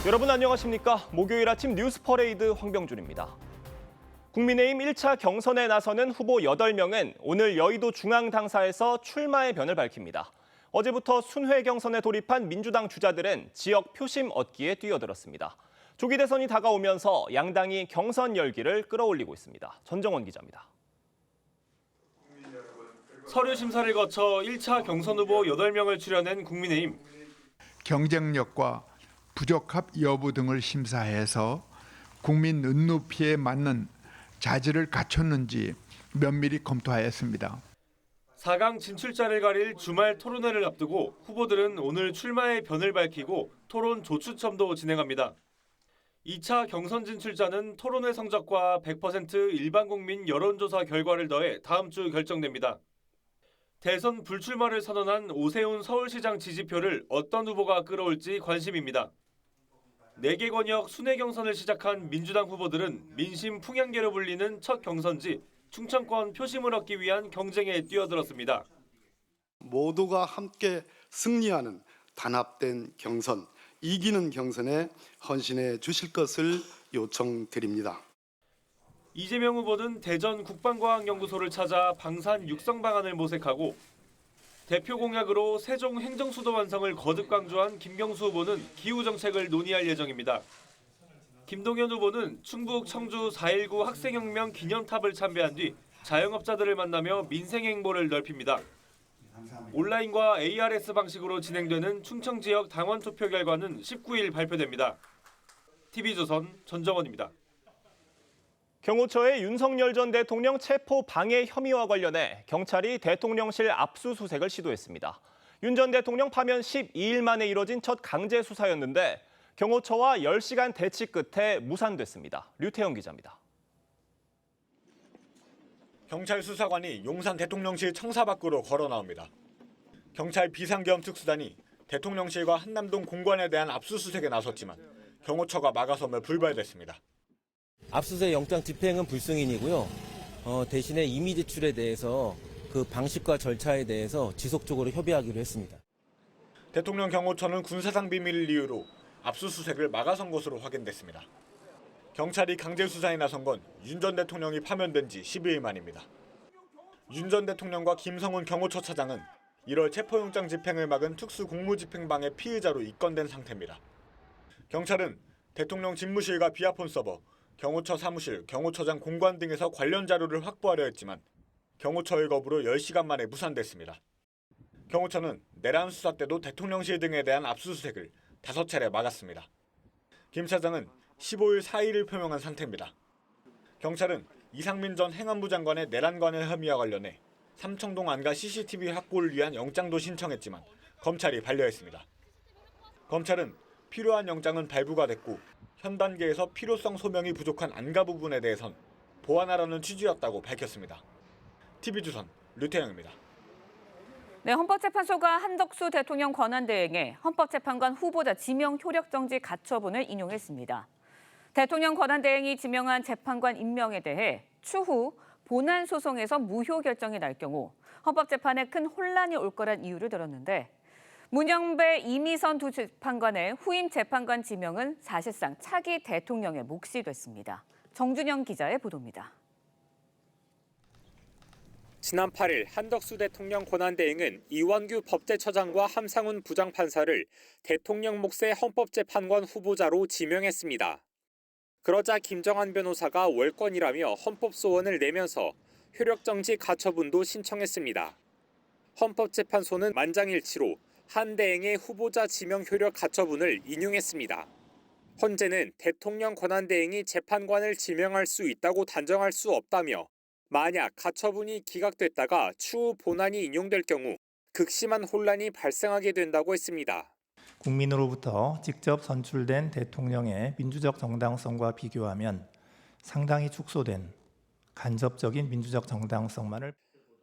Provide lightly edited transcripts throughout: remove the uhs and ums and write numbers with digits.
여러분 안녕하십니까? 목요일 아침 뉴스 퍼레이드 황병준입니다. 국민의힘 1차 경선에 나서는 후보 8명은 오늘 여의도 중앙당사에서 출마의 변을 밝힙니다. 어제부터 순회 경선에 돌입한 민주당 주자들은 지역 표심 얻기에 뛰어들었습니다. 조기 대선이 다가오면서 양당이 경선 열기를 끌어올리고 있습니다. 전정원 기자입니다. 서류 심사를 거쳐 1차 경선 후보 8명을 출연한 국민의힘. 경쟁력과 부적합 여부 등을 심사해서 국민 눈높이에 맞는 자질을 갖췄는지 면밀히 검토하였습니다. 4강 진출자를 가릴 주말 토론회를 앞두고 후보들은 오늘 출마의 변을 밝히고 토론 조추첨도 진행합니다. 2차 경선 진출자는 토론회 성적과 100% 일반 국민 여론조사 결과를 더해 다음 주 결정됩니다. 대선 불출마를 선언한 오세훈 서울시장 지지표를 어떤 후보가 끌어올지 관심입니다. 4개 권역 순회 경선을 시작한 민주당 후보들은 민심 풍향계로 불리는 첫 경선지 충청권 표심을 얻기 위한 경쟁에 뛰어들었습니다. 모두가 함께 승리하는 단합된 경선, 이기는 경선에 헌신해 주실 것을 요청드립니다. 이재명 후보는 대전 국방과학연구소를 찾아 방산 육성 방안을 모색하고 대표 공약으로 세종 행정수도 완성을 거듭 강조한 김경수 후보는 기후 정책을 논의할 예정입니다. 김동연 후보는 충북 청주 4.19 학생혁명 기념탑을 참배한 뒤 자영업자들을 만나며 민생 행보를 넓힙니다. 온라인과 ARS 방식으로 진행되는 충청 지역 당원 투표 결과는 19일 발표됩니다. TV조선 전정원입니다. 경호처의 윤석열 전 대통령 체포 방해 혐의와 관련해 경찰이 대통령실 압수수색을 시도했습니다. 윤 전 대통령 파면 12일 만에 이뤄진 첫 강제 수사였는데 경호처와 10시간 대치 끝에 무산됐습니다. 류태영 기자입니다. 경찰 수사관이 용산 대통령실 청사 밖으로 걸어 나옵니다. 경찰 비상계엄 특수단이 대통령실과 한남동 공관에 대한 압수수색에 나섰지만 경호처가 막아서며 불발됐습니다. 압수수색 영장 집행은 불승인이고요. 대신에 임의 제출에 대해서 그 방식과 절차에 대해서 지속적으로 협의하기로 했습니다. 대통령 경호처는 군사상 비밀을 이유로 압수수색을 막아선 것으로 확인됐습니다. 경찰이 강제 수사에 나선 건 윤 전 대통령이 파면된 지 12일 만입니다. 윤 전 대통령과 김성훈 경호처 차장은 1월 체포영장 집행을 막은 특수공무집행방해 피의자로 입건된 상태입니다. 경찰은 대통령 집무실과 비아폰 서버, 경호처 사무실, 경호처장 공관 등에서 관련 자료를 확보하려 했지만 경호처의 거부로 10시간 만에 무산됐습니다. 경호처는 내란 수사 때도 대통령실 등에 대한 압수수색을 5차례 막았습니다. 김 차장은 15일 사의를 표명한 상태입니다. 경찰은 이상민 전 행안부 장관의 내란 관여 혐의와 관련해 삼청동 안가 CCTV 확보를 위한 영장도 신청했지만 검찰이 반려했습니다. 검찰은 필요한 영장은 발부가 됐고 현 단계에서 필요성 소명이 부족한 안가 부분에 대해선 보완하라는 취지였다고 밝혔습니다. TV조선 류태영입니다. 네, 헌법재판소가 한덕수 대통령 권한대행에 헌법재판관 후보자 지명 효력정지 가처분을 인용했습니다. 대통령 권한대행이 지명한 재판관 임명에 대해 추후 본안소송에서 무효 결정이 날 경우 헌법재판에 큰 혼란이 올 거란 이유를 들었는데 문영배, 이미선 두 재판관의 후임 재판관 지명은 사실상 차기 대통령의 몫이 됐습니다. 정준영 기자의 보도입니다. 지난 8일 한덕수 대통령 권한대행은 이원규 법제처장과 함상훈 부장판사를 대통령 몫의 헌법재판관 후보자로 지명했습니다. 그러자 김정한 변호사가 월권이라며 헌법소원을 내면서 효력정지 가처분도 신청했습니다. 헌법재판소는 만장일치로 한 대행의 후보자 지명 효력 가처분을 인용했습니다. 헌재는 대통령 권한대행이 재판관을 지명할 수 있다고 단정할 수 없다며 만약 가처분이 기각됐다가 추후 본안이 인용될 경우 극심한 혼란이 발생하게 된다고 했습니다. 국민으로부터 직접 선출된 대통령의 민주적 정당성과 비교하면 상당히 축소된 간접적인 민주적 정당성만을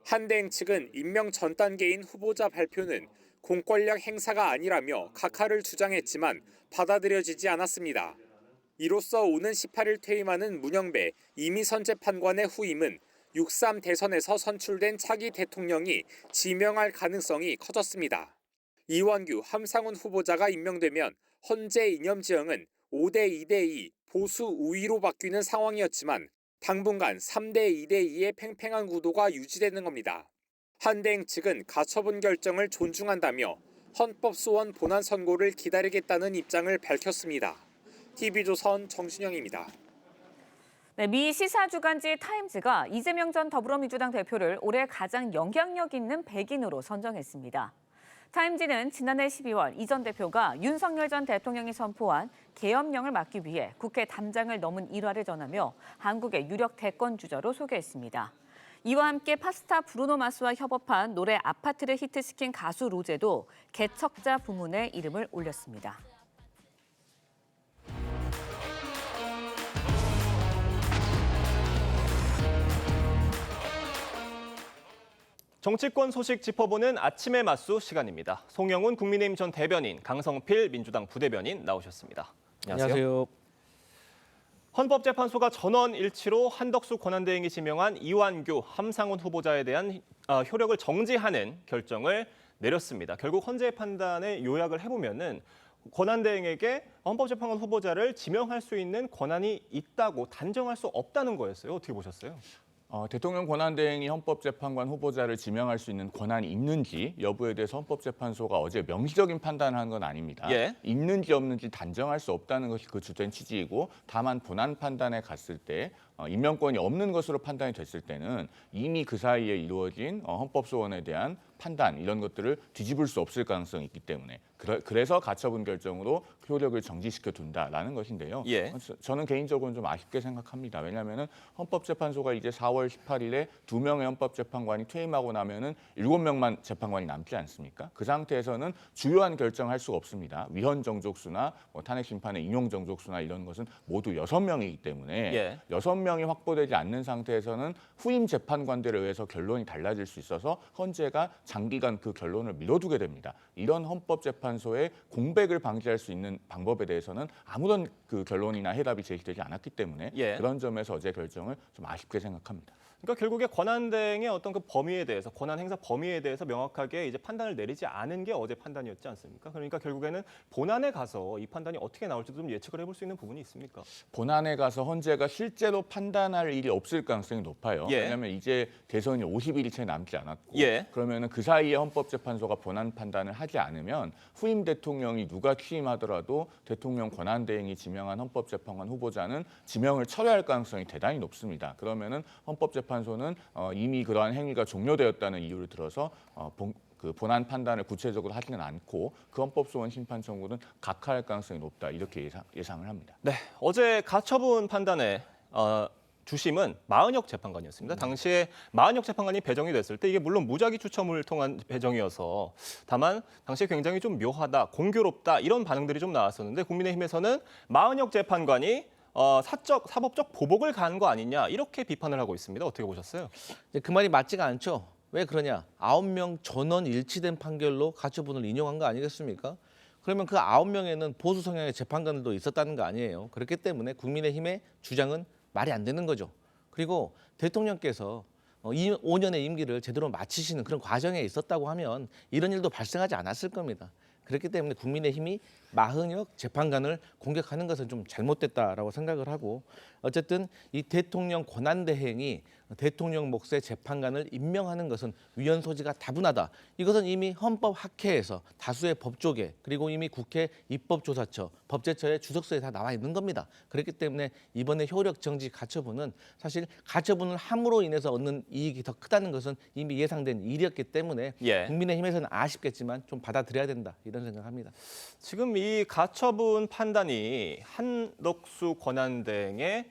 한 대행 측은 임명 전 단계인 후보자 발표는 공권력 행사가 아니라며 각하를 주장했지만 받아들여지지 않았습니다. 이로써 오는 18일 퇴임하는 문영배, 이미선 재판관의 후임은 6.3 대선에서 선출된 차기 대통령이 지명할 가능성이 커졌습니다. 이완규, 함상훈 후보자가 임명되면 헌재 이념 지형은 5대2대2 보수 우위로 바뀌는 상황이었지만 당분간 3대2대2의 팽팽한 구도가 유지되는 겁니다. 한대행 측은 가처분 결정을 존중한다며 헌법소원 본안 선고를 기다리겠다는 입장을 밝혔습니다. TV조선 정신영입니다. 네, 미 시사 주간지 타임즈가 이재명 전 더불어민주당 대표를 올해 가장 영향력 있는 백인으로 선정했습니다. 타임즈는 지난해 12월 이 전 대표가 윤석열 전 대통령이 선포한 계엄령을 막기 위해 국회 담장을 넘은 일화를 전하며 한국의 유력 대권 주자로 소개했습니다. 이와 함께 파스타 브루노 마스와 협업한 노래 아파트를 히트시킨 가수 로제도 개척자 부문에 이름을 올렸습니다. 정치권 소식 짚어보는 아침의 맞수 시간입니다. 송영훈 국민의힘 전 대변인, 강성필 민주당 부대변인 나오셨습니다. 안녕하세요. 헌법재판소가 전원 일치로 한덕수 권한대행이 지명한 이완규, 함상훈 후보자에 대한 효력을 정지하는 결정을 내렸습니다. 결국 헌재의 판단에 요약을 해보면은 권한대행에게 헌법재판관 후보자를 지명할 수 있는 권한이 있다고 단정할 수 없다는 거였어요. 어떻게 보셨어요? 대통령 권한대행이 헌법재판관 후보자를 지명할 수 있는 권한이 있는지 여부에 대해서 헌법재판소가 어제 명시적인 판단을 한 건 아닙니다. 예. 있는지 없는지 단정할 수 없다는 것이 그 주된 취지이고 다만 본안 판단에 갔을 때 임명권이 없는 것으로 판단이 됐을 때는 이미 그 사이에 이루어진 헌법소원에 대한 판단 이런 것들을 뒤집을 수 없을 가능성이 있기 때문에 그래서 가처분 결정으로 효력을 정지시켜 둔다라는 것인데요. 예. 저는 개인적으로는 좀 아쉽게 생각합니다. 왜냐하면 헌법재판소가 이제 4월 18일에 2명의 헌법재판관이 퇴임하고 나면은 7명만 재판관이 남지 않습니까? 그 상태에서는 주요한 결정할 수가 없습니다. 위헌 정족수나 탄핵 심판의 인용 정족수나 이런 것은 모두 6명이기 때문에 예. 6명이 확보되지 않는 상태에서는 후임 재판관들에 의해서 결론이 달라질 수 있어서 헌재가 장기간 그 결론을 미뤄두게 됩니다. 이런 헌법재판소의 공백을 방지할 수 있는 방법에 대해서는 아무런 그 결론이나 해답이 제시되지 않았기 때문에 예. 그런 점에서 어제 결정을 좀 아쉽게 생각합니다. 그러니까 결국에 권한대행의 어떤 그 범위에 대해서 권한 행사 범위에 대해서 명확하게 이제 판단을 내리지 않은 게 어제 판단이었지 않습니까? 그러니까 결국에는 본안에 가서 이 판단이 어떻게 나올지도 좀 예측을 해볼 수 있는 부분이 있습니까? 본안에 가서 헌재가 실제로 판단할 일이 없을 가능성이 높아요. 예. 왜냐하면 이제 대선이 50일이 채 남지 않았고 예. 그러면 그 사이에 헌법재판소가 본안 판단을 하지 않으면 후임 대통령이 누가 취임하더라도 대통령 권한대행이 지명한 헌법재판관 후보자는 지명을 철회할 가능성이 대단히 높습니다. 그러면은 헌법재판소는 이미 그러한 행위가 종료되었다는 이유를 들어서 그 본안 판단을 구체적으로 하지는 않고 그 헌법소원 심판 청구는 각하할 가능성이 높다 이렇게 예상을 합니다. 네, 어제 가처분 판단에 주심은 마은혁 재판관이었습니다. 당시에 마은혁 재판관이 배정이 됐을 때 이게 물론 무작위 추첨을 통한 배정이어서 다만 당시에 굉장히 좀 묘하다, 공교롭다 이런 반응들이 좀 나왔었는데 국민의힘에서는 마은혁 재판관이 사법적 보복을 가한 거 아니냐 이렇게 비판을 하고 있습니다. 어떻게 보셨어요? 그 말이 맞지가 않죠. 왜 그러냐? 9명 전원 일치된 판결로 가처분을 인용한 거 아니겠습니까? 그러면 그 9명에는 보수 성향의 재판관들도 있었다는 거 아니에요. 그렇기 때문에 국민의힘의 주장은 말이 안 되는 거죠. 그리고 대통령께서 5년의 임기를 제대로 마치시는 그런 과정에 있었다고 하면 이런 일도 발생하지 않았을 겁니다. 그렇기 때문에 국민의힘이 마은혁 재판관을 공격하는 것은 좀 잘못됐다라고 생각을 하고 어쨌든 이 대통령 권한대행이 대통령 몫의 재판관을 임명하는 것은 위헌 소지가 다분하다. 이것은 이미 헌법학회에서 다수의 법조계 그리고 이미 국회 입법조사처, 법제처의 주석서에 다 나와 있는 겁니다. 그렇기 때문에 이번에 효력정지 가처분은 사실 가처분을 함으로 인해서 얻는 이익이 더 크다는 것은 이미 예상된 일이었기 때문에 예. 국민의힘에서는 아쉽겠지만 좀 받아들여야 된다 이런 생각합니다. 지금 이 가처분 판단이 한덕수 권한대행의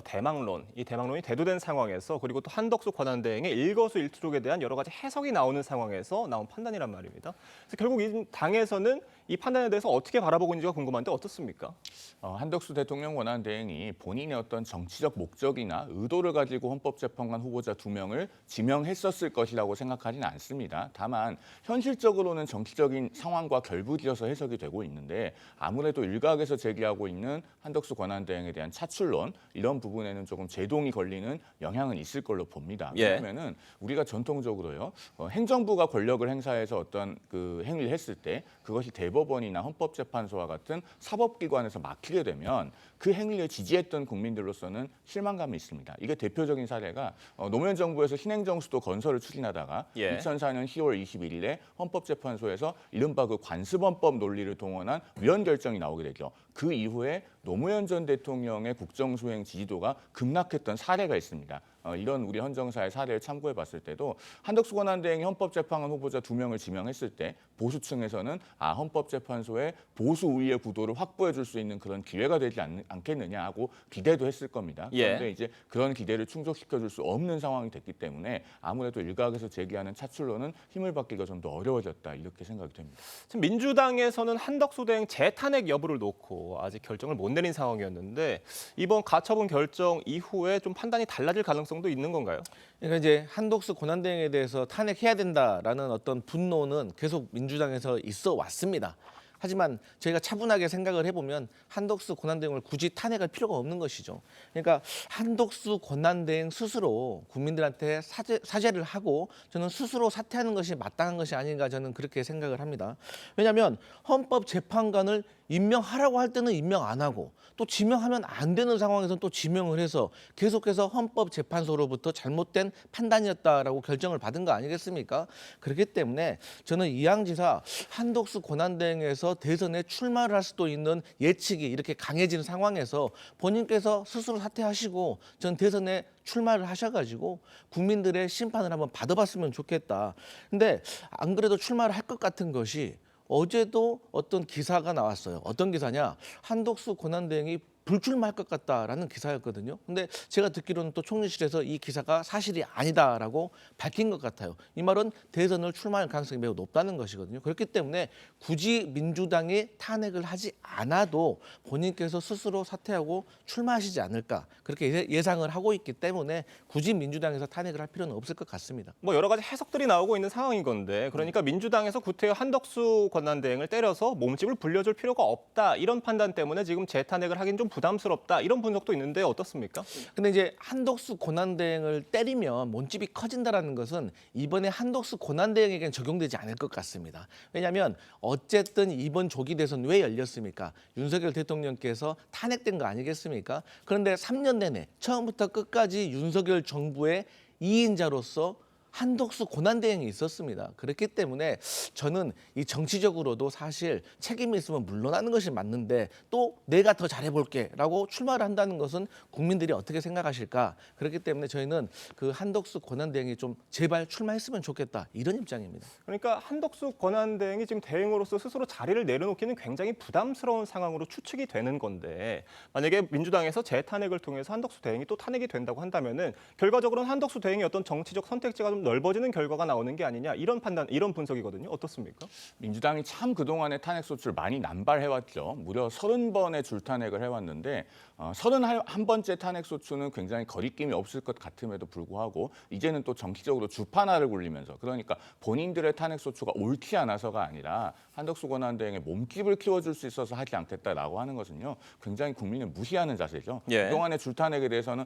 대망론, 이 대망론이 대두된 상황에서 그리고 또 한덕수 권한대행의 일거수일투족에 대한 여러 가지 해석이 나오는 상황에서 나온 판단이란 말입니다. 그래서 결국 이 당에서는 이 판단에 대해서 어떻게 바라보고 있는지가 궁금한데 어떻습니까? 한덕수 대통령 권한대행이 본인의 어떤 정치적 목적이나 의도를 가지고 헌법재판관 후보자 2명을 지명했었을 것이라고 생각하지는 않습니다. 다만 현실적으로는 정치적인 상황과 결부지어서 해석이 되고 있는데 아무래도 일각에서 제기하고 있는 한덕수 권한대행에 대한 차출론 이런 부분에는 조금 제동이 걸리는 영향은 있을 걸로 봅니다. 예. 왜냐하면은 우리가 전통적으로요, 행정부가 권력을 행사해서 어떤 그 행위를 했을 때 그것이 대법원이나 헌법재판소와 같은 사법기관에서 막히게 되면 그 행위를 지지했던 국민들로서는 실망감이 있습니다. 이게 대표적인 사례가 노무현 정부에서 신행정수도 건설을 추진하다가 예. 2004년 10월 21일에 헌법재판소에서 이른바 그 관습헌법 논리를 동원한 위헌 결정이 나오게 되죠. 그 이후에 노무현 전 대통령의 국정수행 지지도가 급락했던 사례가 있습니다. 이런 우리 헌정사의 사례를 참고해 봤을 때도 한덕수 권한대행이 헌법재판관 후보자 2명을 지명했을 때 보수층에서는 헌법재판소의 보수 우위의 구도를 확보해 줄 수 있는 그런 기회가 되지 않겠느냐 하고 기대도 했을 겁니다. 그런데 이제 그런 기대를 충족시켜 줄 수 없는 상황이 됐기 때문에 아무래도 일각에서 제기하는 차출론은 힘을 받기가 좀 더 어려워졌다 이렇게 생각이 됩니다. 지금 민주당에서는 한덕수 대행 재탄핵 여부를 놓고 아직 결정을 못 내린 상황이었는데 이번 가처분 결정 이후에 좀 판단이 달라질 가능성도 있는 건가요? 그러니까 이제 한덕수 권한대행에 대해서 탄핵해야 된다라는 어떤 분노는 계속 민주당에서 있어 왔습니다. 하지만 저희가 차분하게 생각을 해보면 한덕수 권한대행을 굳이 탄핵할 필요가 없는 것이죠. 그러니까 한덕수 권한대행 스스로 국민들한테 사죄를 하고 저는 스스로 사퇴하는 것이 마땅한 것이 아닌가 저는 그렇게 생각을 합니다. 왜냐하면 헌법재판관을 임명하라고 할 때는 임명 안 하고 또 지명하면 안 되는 상황에서는 또 지명을 해서 계속해서 헌법재판소로부터 잘못된 판단이었다라고 결정을 받은 거 아니겠습니까? 그렇기 때문에 저는 이양지사 한덕수 권한대행에서 대선에 출마를 할 수도 있는 예측이 이렇게 강해진 상황에서 본인께서 스스로 사퇴하시고 전 대선에 출마를 하셔가지고 국민들의 심판을 한번 받아봤으면 좋겠다. 근데 안 그래도 출마를 할 것 같은 것이 어제도 어떤 기사가 나왔어요. 어떤 기사냐? 한덕수 권한대행이 불출마할 것 같다라는 기사였거든요. 근데 제가 듣기로는 또 총리실에서 이 기사가 사실이 아니다라고 밝힌 것 같아요. 이 말은 대선을 출마할 가능성이 매우 높다는 것이거든요. 그렇기 때문에 굳이 민주당이 탄핵을 하지 않아도 본인께서 스스로 사퇴하고 출마하시지 않을까 그렇게 예상을 하고 있기 때문에 굳이 민주당에서 탄핵을 할 필요는 없을 것 같습니다. 뭐 여러 가지 해석들이 나오고 있는 상황인 건데 그러니까 민주당에서 구태여 한덕수 권한대행을 때려서 몸집을 불려줄 필요가 없다 이런 판단 때문에 지금 재탄핵을 하긴 좀 부담스럽다 이런 분석도 있는데 어떻습니까? 근데 이제 한덕수 권한대행을 때리면 몸집이 커진다라는 것은 이번에 한덕수 권한대행에게는 적용되지 않을 것 같습니다. 왜냐하면 어쨌든 이번 조기 대선 왜 열렸습니까? 윤석열 대통령께서 탄핵된 거 아니겠습니까? 그런데 3년 내내 처음부터 끝까지 윤석열 정부의 2인자로서 한덕수 권한대행이 있었습니다. 그렇기 때문에 저는 이 정치적으로도 사실 책임이 있으면 물러나는 것이 맞는데 또 내가 더 잘해볼게라고 출마를 한다는 것은 국민들이 어떻게 생각하실까? 그렇기 때문에 저희는 그 한덕수 권한대행이 좀 제발 출마했으면 좋겠다 이런 입장입니다. 그러니까 한덕수 권한대행이 지금 대행으로서 스스로 자리를 내려놓기는 굉장히 부담스러운 상황으로 추측이 되는 건데 만약에 민주당에서 재탄핵을 통해서 한덕수 대행이 또 탄핵이 된다고 한다면은 결과적으로는 한덕수 대행의 어떤 정치적 선택지가 좀 넓어지는 결과가 나오는 게 아니냐 이런 판단, 이런 분석이거든요. 어떻습니까? 민주당이 참 그동안에 탄핵 소추를 많이 남발해왔죠. 무려 30번의 줄탄핵을 해왔는데 31번째 탄핵 소추는 굉장히 거리낌이 없을 것 같음에도 불구하고 이제는 또 정치적으로 주판화를 굴리면서 그러니까 본인들의 탄핵 소추가 옳지 않아서가 아니라 한덕수 권한대행의 몸집을 키워줄 수 있어서 하지 않겠다라고 하는 것은요. 굉장히 국민을 무시하는 자세죠. 예. 그동안의 줄탄핵에 대해서는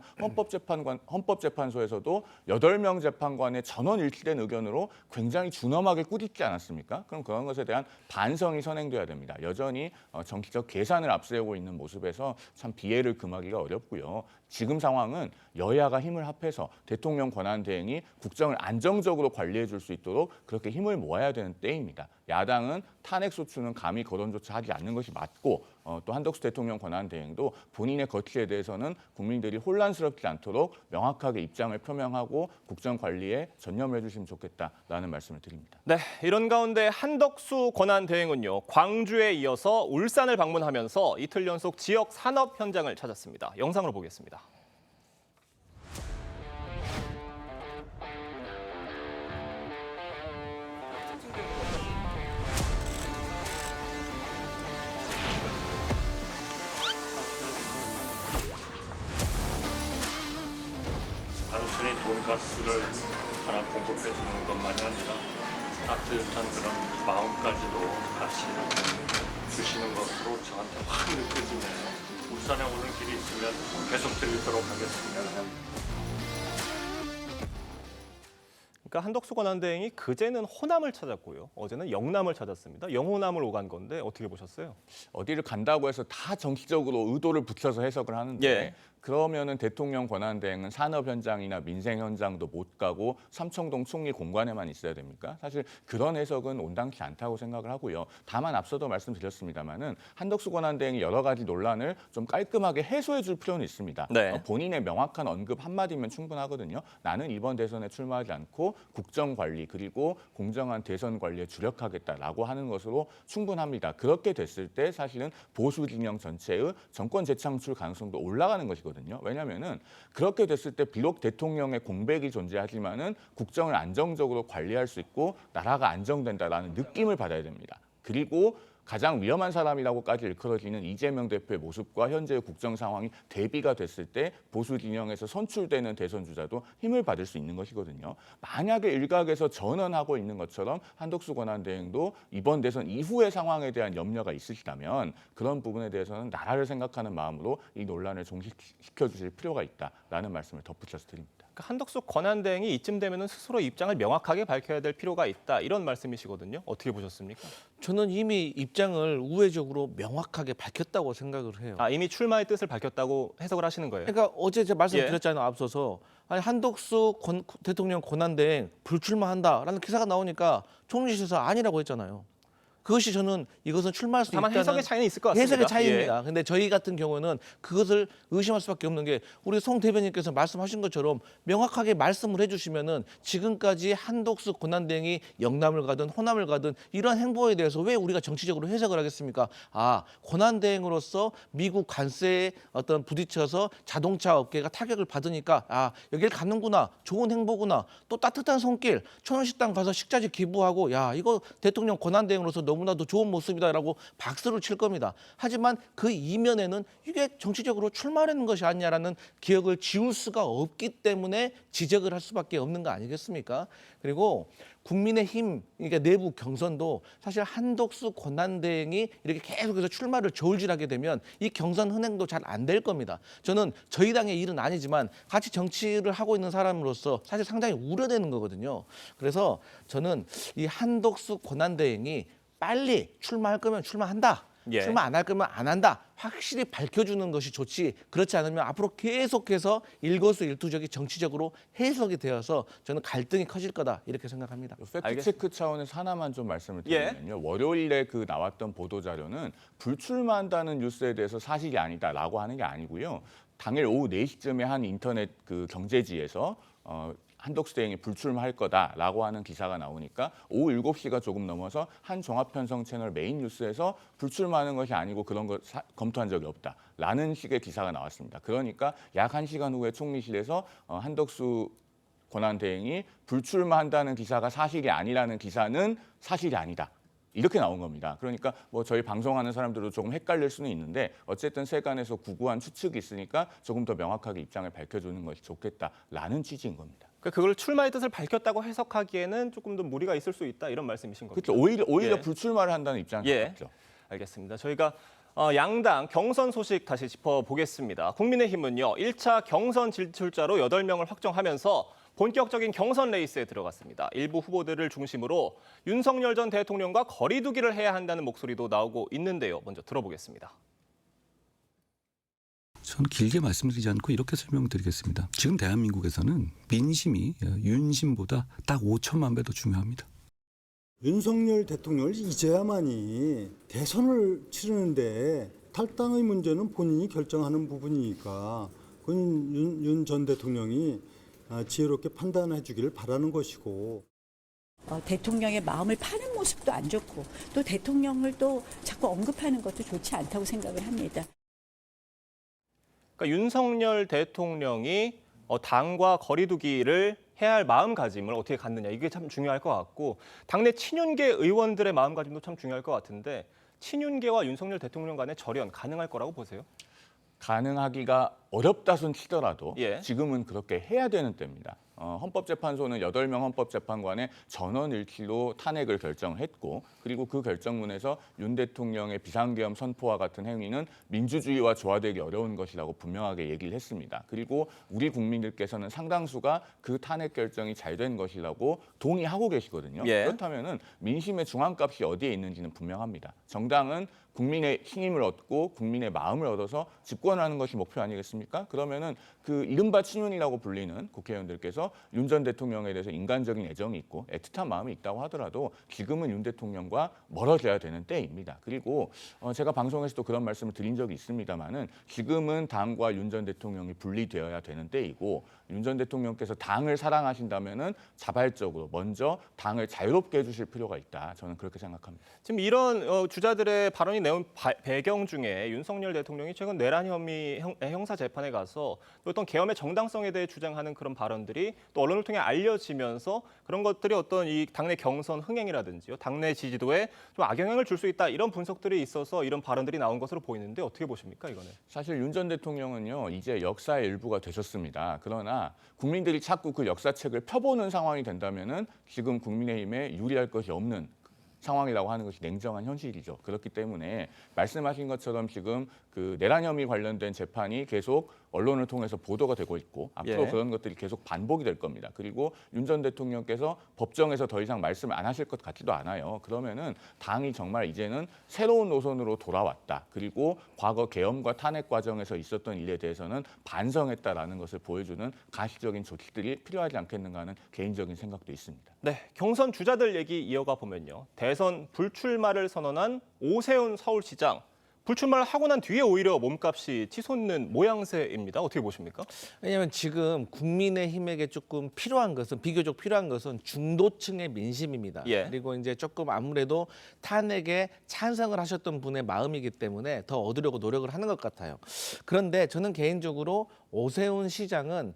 헌법재판소에서도 8명 재판관의 전원 일치된 의견으로 굉장히 준엄하게 꾸짖지 않았습니까? 그럼 그런 것에 대한 반성이 선행돼야 됩니다. 여전히 정치적 계산을 앞세우고 있는 모습에서 참 비애를 금하기가 어렵고요. 지금 상황은 여야가 힘을 합해서 대통령 권한대행이 국정을 안정적으로 관리해 줄 수 있도록 그렇게 힘을 모아야 되는 때입니다. 야당은 탄핵 소추는 감히 거론조차 하지 않는 것이 맞고 또 한덕수 대통령 권한대행도 본인의 거취에 대해서는 국민들이 혼란스럽지 않도록 명확하게 입장을 표명하고 국정 관리에 전념해 주시면 좋겠다라는 말씀을 드립니다. 네, 이런 가운데 한덕수 권한대행은요. 광주에 이어서 울산을 방문하면서 이틀 연속 지역 산업 현장을 찾았습니다. 영상으로 보겠습니다. 단순히 돈가스를 하나 공급해 주는 것만이 아니라 따뜻한 그런 마음까지도 같이 주시는 것으로 저한테 확 느껴지네요. 울산에 오는 길이 있으면 계속 드리도록 하겠습니다. 그러니까 한덕수 권한대행이 그제는 호남을 찾았고요. 어제는 영남을 찾았습니다. 영호남을 오간 건데 어떻게 보셨어요? 어디를 간다고 해서 다 정치적으로 의도를 붙여서 해석을 하는데 예. 그러면은 대통령 권한대행은 산업 현장이나 민생 현장도 못 가고 삼청동 총리 공관에만 있어야 됩니까? 사실 그런 해석은 온당치 않다고 생각을 하고요. 다만 앞서도 말씀드렸습니다마는 한덕수 권한대행이 여러 가지 논란을 좀 깔끔하게 해소해 줄 필요는 있습니다. 네. 본인의 명확한 언급 한마디면 충분하거든요. 나는 이번 대선에 출마하지 않고 국정 관리 그리고 공정한 대선 관리에 주력하겠다라고 하는 것으로 충분합니다. 그렇게 됐을 때 사실은 보수 진영 전체의 정권 재창출 가능성도 올라가는 것이거든요. 왜냐하면은 그렇게 됐을 때 비록 대통령의 공백이 존재하지만은 국정을 안정적으로 관리할 수 있고 나라가 안정된다라는 느낌을 받아야 됩니다. 그리고 가장 위험한 사람이라고까지 일컬어지는 이재명 대표의 모습과 현재의 국정 상황이 대비가 됐을 때 보수 진영에서 선출되는 대선 주자도 힘을 받을 수 있는 것이거든요. 만약에 일각에서 전언하고 있는 것처럼 한덕수 권한대행도 이번 대선 이후의 상황에 대한 염려가 있으시다면 그런 부분에 대해서는 나라를 생각하는 마음으로 이 논란을 종식시켜 주실 필요가 있다라는 말씀을 덧붙여서 드립니다. 그러니까 한덕수 권한대행이 이쯤 되면은 스스로 입장을 명확하게 밝혀야 될 필요가 있다. 이런 말씀이시거든요. 어떻게 보셨습니까? 저는 이미 입장을 우회적으로 명확하게 밝혔다고 생각을 해요. 아, 이미 출마의 뜻을 밝혔다고 해석을 하시는 거예요? 그러니까 어제 제가 말씀드렸잖아요. 앞서서 아니, 한덕수 대통령 권한대행 불출마한다라는 기사가 나오니까 총리실에서 아니라고 했잖아요. 그것이 저는 이것은 출마할 수 다만 있다는 해석의 차이는 있을 것 같습니다. 해석의 차이입니다. 근데 저희 같은 경우는 그것을 의심할 수밖에 없는 게 우리 송 대변인께서 말씀하신 것처럼 명확하게 말씀을 해주시면은 지금까지 한덕수 권한대행이 영남을 가든 호남을 가든 이러한 행보에 대해서 왜 우리가 정치적으로 해석을 하겠습니까? 아, 권한대행으로서 미국 관세에 어떤 부딪혀서 자동차 업계가 타격을 받으니까 아, 여길 가는구나. 좋은 행보구나. 또 따뜻한 손길. 천원식당 가서 식자재 기부하고 야, 이거 대통령 권한대행으로서 너무나도 좋은 모습이다라고 박수를 칠 겁니다. 하지만 그 이면에는 이게 정치적으로 출마하는 것이 아니냐라는 기억을 지울 수가 없기 때문에 지적을 할 수밖에 없는 거 아니겠습니까? 그리고 국민의힘 그러니까 내부 경선도 사실 한덕수 권한대행이 이렇게 계속해서 출마를 저울질하게 되면 이 경선 흥행도 잘 안 될 겁니다. 저는 저희 당의 일은 아니지만 같이 정치를 하고 있는 사람으로서 사실 상당히 우려되는 거거든요. 그래서 저는 이 한덕수 권한대행이 빨리 출마할 거면 출마한다. 예. 출마 안 할 거면 안 한다. 확실히 밝혀주는 것이 좋지. 그렇지 않으면 앞으로 계속해서 일거수일투족이 정치적으로 해석이 되어서 저는 갈등이 커질 거다. 이렇게 생각합니다. 팩트체크 차원에서 하나만 좀 말씀을 드리면요. 월요일에 그 나왔던 보도자료는 불출마한다는 뉴스에 대해서 사실이 아니다라고 하는 게 아니고요. 당일 오후 4시쯤에 한 인터넷 그 경제지에서 한덕수 대행이 불출마할 거다라고 하는 기사가 나오니까 오후 7시가 조금 넘어서 한 종합편성 채널 메인 뉴스에서 불출마하는 것이 아니고 그런 거 검토한 적이 없다라는 식의 기사가 나왔습니다. 그러니까 약 1시간 후에 총리실에서 한덕수 권한대행이 불출마한다는 기사가 사실이 아니라는 기사는 사실이 아니다. 이렇게 나온 겁니다. 그러니까 뭐 저희 방송하는 사람들도 조금 헷갈릴 수는 있는데 어쨌든 세간에서 구구한 추측이 있으니까 조금 더 명확하게 입장을 밝혀주는 것이 좋겠다라는 취지인 겁니다. 그걸 출마의 뜻을 밝혔다고 해석하기에는 조금 더 무리가 있을 수 있다 이런 말씀이신 겁니다. 그렇죠. 오히려 예. 불출마를 한다는 입장이 같죠. 알겠습니다. 저희가 양당 경선 소식 다시 짚어보겠습니다. 국민의힘은요. 1차 경선 진출자로 8명을 확정하면서 본격적인 경선 레이스에 들어갔습니다. 일부 후보들을 중심으로 윤석열 전 대통령과 거리 두기를 해야 한다는 목소리도 나오고 있는데요. 먼저 들어보겠습니다. 저는 길게 말씀드리지 않고 이렇게 설명드리겠습니다. 지금 대한민국에서는 민심이 윤심보다 딱 5천만 배 더 중요합니다. 윤석열 대통령을 이제야만이 대선을 치르는데 탈당의 문제는 본인이 결정하는 부분이니까 그건 윤 전 대통령이 지혜롭게 판단해 주기를 바라는 것이고 대통령의 마음을 파는 모습도 안 좋고 또 대통령을 또 자꾸 언급하는 것도 좋지 않다고 생각을 합니다. 그러니까 윤석열 대통령이 당과 거리두기를 해야 할 마음가짐을 어떻게 갖느냐 이게 참 중요할 것 같고 당내 친윤계 의원들의 마음가짐도 참 중요할 것 같은데 친윤계와 윤석열 대통령 간의 절연 가능할 거라고 보세요? 가능하기가 어렵다 손 치더라도 예. 지금은 그렇게 해야 되는 때입니다. 헌법재판소는 8명 헌법재판관의 전원 일치로 탄핵을 결정했고 그리고 그 결정문에서 윤 대통령의 비상계엄 선포와 같은 행위는 민주주의와 조화되기 어려운 것이라고 분명하게 얘기를 했습니다. 그리고 우리 국민들께서는 상당수가 그 탄핵 결정이 잘된 것이라고 동의하고 계시거든요. 예. 그렇다면 민심의 중앙값이 어디에 있는지는 분명합니다. 정당은 국민의 신임을 얻고 국민의 마음을 얻어서 집권하는 것이 목표 아니겠습니까? 그러면은 그 이른바 친윤이라고 불리는 국회의원들께서 윤 전 대통령에 대해서 인간적인 애정이 있고 애틋한 마음이 있다고 하더라도 지금은 윤 대통령과 멀어져야 되는 때입니다. 그리고 제가 방송에서도 그런 말씀을 드린 적이 있습니다만은 지금은 당과 윤 전 대통령이 분리되어야 되는 때이고 윤 전 대통령께서 당을 사랑하신다면은 자발적으로 먼저 당을 자유롭게 해주실 필요가 있다. 저는 그렇게 생각합니다. 지금 이런 주자들의 발언이 내온 배경 중에 윤석열 대통령이 최근 내란 혐의 형사 재판에 가서 또 어떤 계엄의 정당성에 대해 주장하는 그런 발언들이 또 언론을 통해 알려지면서 그런 것들이 어떤 이 당내 경선 흥행이라든지요, 당내 지지도에 좀 악영향을 줄 수 있다 이런 분석들이 있어서 이런 발언들이 나온 것으로 보이는데 어떻게 보십니까 이거는? 사실 윤 전 대통령은요 이제 역사의 일부가 되셨습니다. 그러나 국민들이 자꾸 그 역사책을 펴보는 상황이 된다면은 지금 국민의힘에 유리할 것이 없는 상황이라고 하는 것이 냉정한 현실이죠. 그렇기 때문에 말씀하신 것처럼 지금 그 내란 혐의 관련된 재판이 계속 언론을 통해서 보도가 되고 있고 앞으로 예. 그런 것들이 계속 반복이 될 겁니다. 그리고 윤 전 대통령께서 법정에서 더 이상 말씀을 안 하실 것 같지도 않아요. 그러면은 당이 정말 이제는 새로운 노선으로 돌아왔다. 그리고 과거 계엄과 탄핵 과정에서 있었던 일에 대해서는 반성했다라는 것을 보여주는 가시적인 조치들이 필요하지 않겠는가 하는 개인적인 생각도 있습니다. 네, 경선 주자들 얘기 이어가 보면요. 대선 불출마를 선언한 오세훈 서울시장. 불출마를 하고 난 뒤에 오히려 몸값이 치솟는 모양새입니다. 어떻게 보십니까? 왜냐하면 지금 국민의힘에게 조금 필요한 것은 비교적 필요한 것은 중도층의 민심입니다. 예. 그리고 이제 조금 아무래도 탄핵에 찬성을 하셨던 분의 마음이기 때문에 더 얻으려고 노력을 하는 것 같아요. 그런데 저는 개인적으로 오세훈 시장은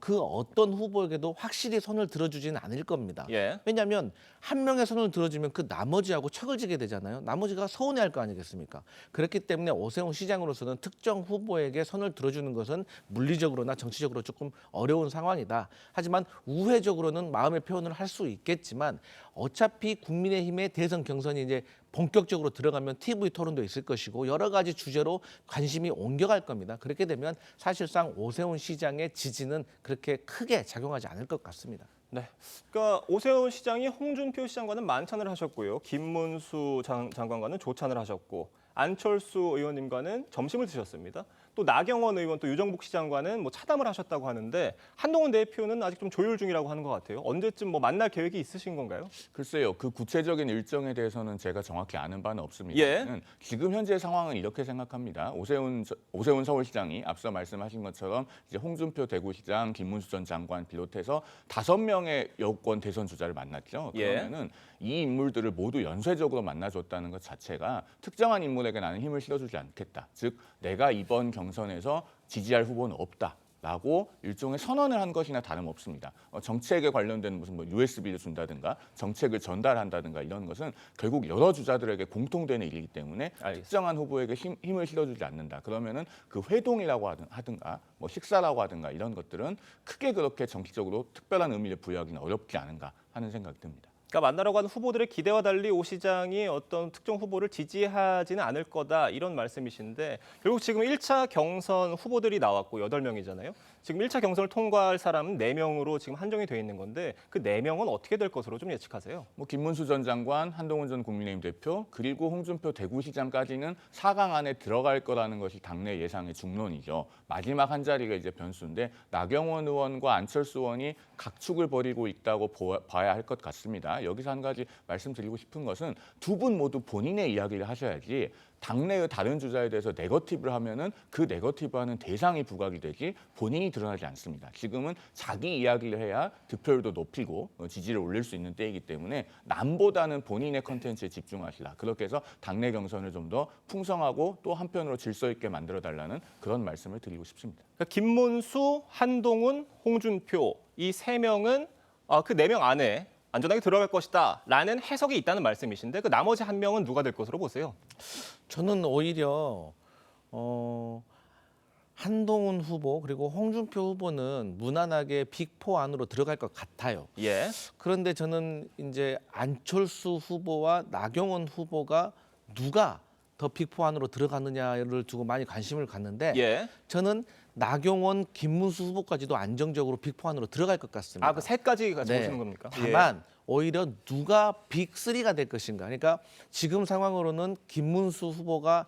그 어떤 후보에게도 확실히 손을 들어주지는 않을 겁니다. 예. 왜냐하면 한 명의 손을 들어주면 그 나머지하고 척을 지게 되잖아요. 나머지가 서운해할 거 아니겠습니까? 그렇기 때문에 오세훈 시장으로서는 특정 후보에게 손을 들어주는 것은 물리적으로나 정치적으로 조금 어려운 상황이다. 하지만 우회적으로는 마음의 표현을 할 수 있겠지만 어차피 국민의힘의 대선 경선이 이제 본격적으로 들어가면 TV 토론도 있을 것이고 여러 가지 주제로 관심이 옮겨갈 겁니다. 그렇게 되면 사실상 오세훈 시장의 지지는 그렇게 크게 작용하지 않을 것 같습니다. 네, 그러니까 오세훈 시장이 홍준표 시장과는 만찬을 하셨고요. 김문수 장관과는 조찬을 하셨고 안철수 의원님과는 점심을 드셨습니다. 또 나경원 의원, 또 유정복 시장과는 뭐 차담을 하셨다고 하는데 한동훈 대표는 아직 좀 조율 중이라고 하는 것 같아요. 언제쯤 뭐 만날 계획이 있으신 건가요? 글쎄요. 그 구체적인 일정에 대해서는 제가 정확히 아는 바는 없습니다. 예. 지금 현재 상황은 이렇게 생각합니다. 오세훈 서울시장이 앞서 말씀하신 것처럼 이제 홍준표 대구시장, 김문수 전 장관 비롯해서 5명의 여권 대선 주자를 만났죠. 그러면은 이 인물들을 모두 연쇄적으로 만나줬다는 것 자체가 특정한 인물에게 나는 힘을 실어주지 않겠다. 즉 내가 이번 경선에서 지지할 후보는 없다. 라고 일종의 선언을 한 것이나 다름없습니다. 정책에 관련된 무슨 뭐 USB를 준다든가 정책을 전달한다든가 이런 것은 결국 여러 주자들에게 공통되는 일이기 때문에 알겠습니다. 특정한 후보에게 힘을 실어주지 않는다. 그러면은 그 회동이라고 하든가 뭐 식사라고 하든가 이런 것들은 크게 그렇게 정치적으로 특별한 의미를 부여하기는 어렵지 않은가 하는 생각이 듭니다. 그러니까 만나러 가는 후보들의 기대와 달리 오 시장이 어떤 특정 후보를 지지하지는 않을 거다 이런 말씀이신데 결국 지금 1차 경선 후보들이 나왔고 8명이잖아요. 지금 1차 경선을 통과할 사람은 4명으로 지금 한정이 돼 있는 건데 그 4명은 어떻게 될 것으로 좀 예측하세요? 뭐 김문수 전 장관, 한동훈 전 국민의힘 대표, 그리고 홍준표 대구시장까지는 4강 안에 들어갈 거라는 것이 당내 예상의 중론이죠. 마지막 한 자리가 이제 변수인데 나경원 의원과 안철수 의원이 각축을 벌이고 있다고 봐야 할 것 같습니다. 여기서 한 가지 말씀드리고 싶은 것은 두 분 모두 본인의 이야기를 하셔야지 당내의 다른 주자에 대해서 네거티브를 하면은 그 네거티브하는 대상이 부각이 되지 본인이 드러나지 않습니다. 지금은 자기 이야기를 해야 득표율도 높이고 지지를 올릴 수 있는 때이기 때문에 남보다는 본인의 컨텐츠에 집중하시라. 그렇게 해서 당내 경선을 좀 더 풍성하고 또 한편으로 질서 있게 만들어달라는 그런 말씀을 드리고 싶습니다. 그러니까 김문수, 한동훈, 홍준표 이 3명은 그 4명 안에 안전하게 들어갈 것이다 라는 해석이 있다는 말씀이신데 그 나머지 1명은 누가 될 것으로 보세요? 저는 오히려 한동훈 후보 그리고 홍준표 후보는 무난하게 빅4 안으로 들어갈 것 같아요. 예. 그런데 저는 이제 안철수 후보와 나경원 후보가 누가 더 빅4 안으로 들어가느냐를 두고 많이 관심을 갖는데 예. 저는 나경원, 김문수 후보까지도 안정적으로 빅4 안으로 들어갈 것 같습니다. 아, 그 셋까지 같이 보시는 겁니까? 다만 오히려 누가 빅3가 될 것인가. 그러니까 지금 상황으로는 김문수 후보가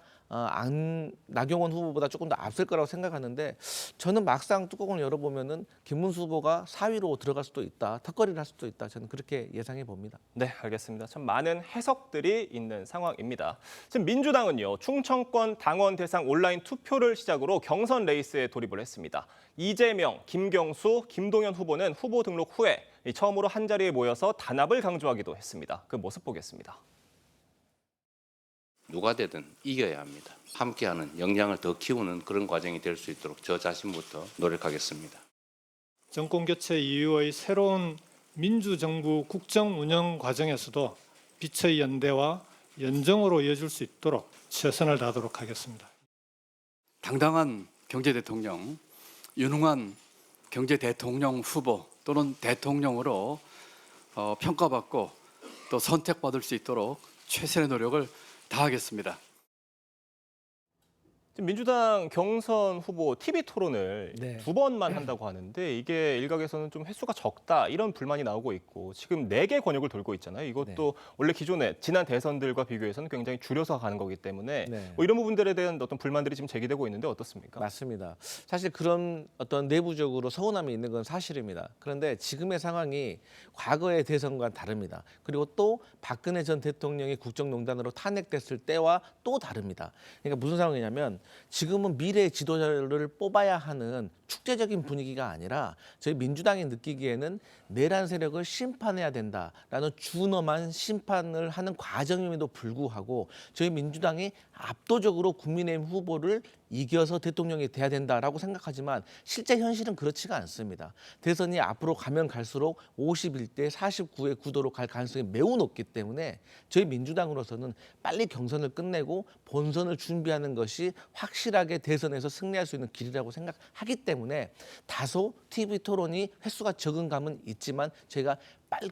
나경원 후보보다 조금 더 앞설 거라고 생각하는데 저는 막상 뚜껑을 열어보면은 김문수 후보가 4위로 들어갈 수도 있다. 턱걸이를 할 수도 있다. 저는 그렇게 예상해 봅니다. 네, 알겠습니다. 참 많은 해석들이 있는 상황입니다. 지금 민주당은요, 충청권 당원 대상 온라인 투표를 시작으로 경선 레이스에 돌입을 했습니다. 이재명, 김경수, 김동연 후보는 후보 등록 후에 처음으로 한자리에 모여서 단합을 강조하기도 했습니다. 그 모습 보겠습니다. 누가 되든 이겨야 합니다. 함께하는 역량을 더 키우는 그런 과정이 될 수 있도록 저 자신부터 노력하겠습니다. 정권 교체 이후의 새로운 민주정부 국정 운영 과정에서도 빛의 연대와 연정으로 이어질 수 있도록 최선을 다하도록 하겠습니다. 당당한 경제대통령, 유능한 경제대통령 후보 또는 대통령으로 평가받고 또 선택받을 수 있도록 최선의 노력을 다하겠습니다. 지금 민주당 경선 후보 TV 토론을 네. 2번만 한다고 하는데 이게 일각에서는 좀 횟수가 적다 이런 불만이 나오고 있고 지금 4개 권역을 돌고 있잖아요. 이것도 원래 기존에 지난 대선들과 비교해서는 굉장히 줄여서 가는 거기 때문에 뭐 이런 부분들에 대한 어떤 불만들이 지금 제기되고 있는데 어떻습니까? 맞습니다. 사실 그런 어떤 내부적으로 서운함이 있는 건 사실입니다. 그런데 지금의 상황이 과거의 대선과는 다릅니다. 그리고 또 박근혜 전 대통령이 국정농단으로 탄핵됐을 때와 또 다릅니다. 그러니까 무슨 상황이냐면 지금은 미래의 지도자를 뽑아야 하는 축제적인 분위기가 아니라 저희 민주당이 느끼기에는 내란 세력을 심판해야 된다라는 준엄한 심판을 하는 과정임에도 불구하고 저희 민주당이 압도적으로 국민의힘 후보를 이겨서 대통령이 돼야 된다라고 생각하지만 실제 현실은 그렇지가 않습니다. 대선이 앞으로 가면 갈수록 51대 49의 구도로 갈 가능성이 매우 높기 때문에 저희 민주당으로서는 빨리 경선을 끝내고 본선을 준비하는 것이 확실하게 대선에서 승리할 수 있는 길이라고 생각하기 때문에 다소 TV 토론이 횟수가 적은 감은 있지만 저희가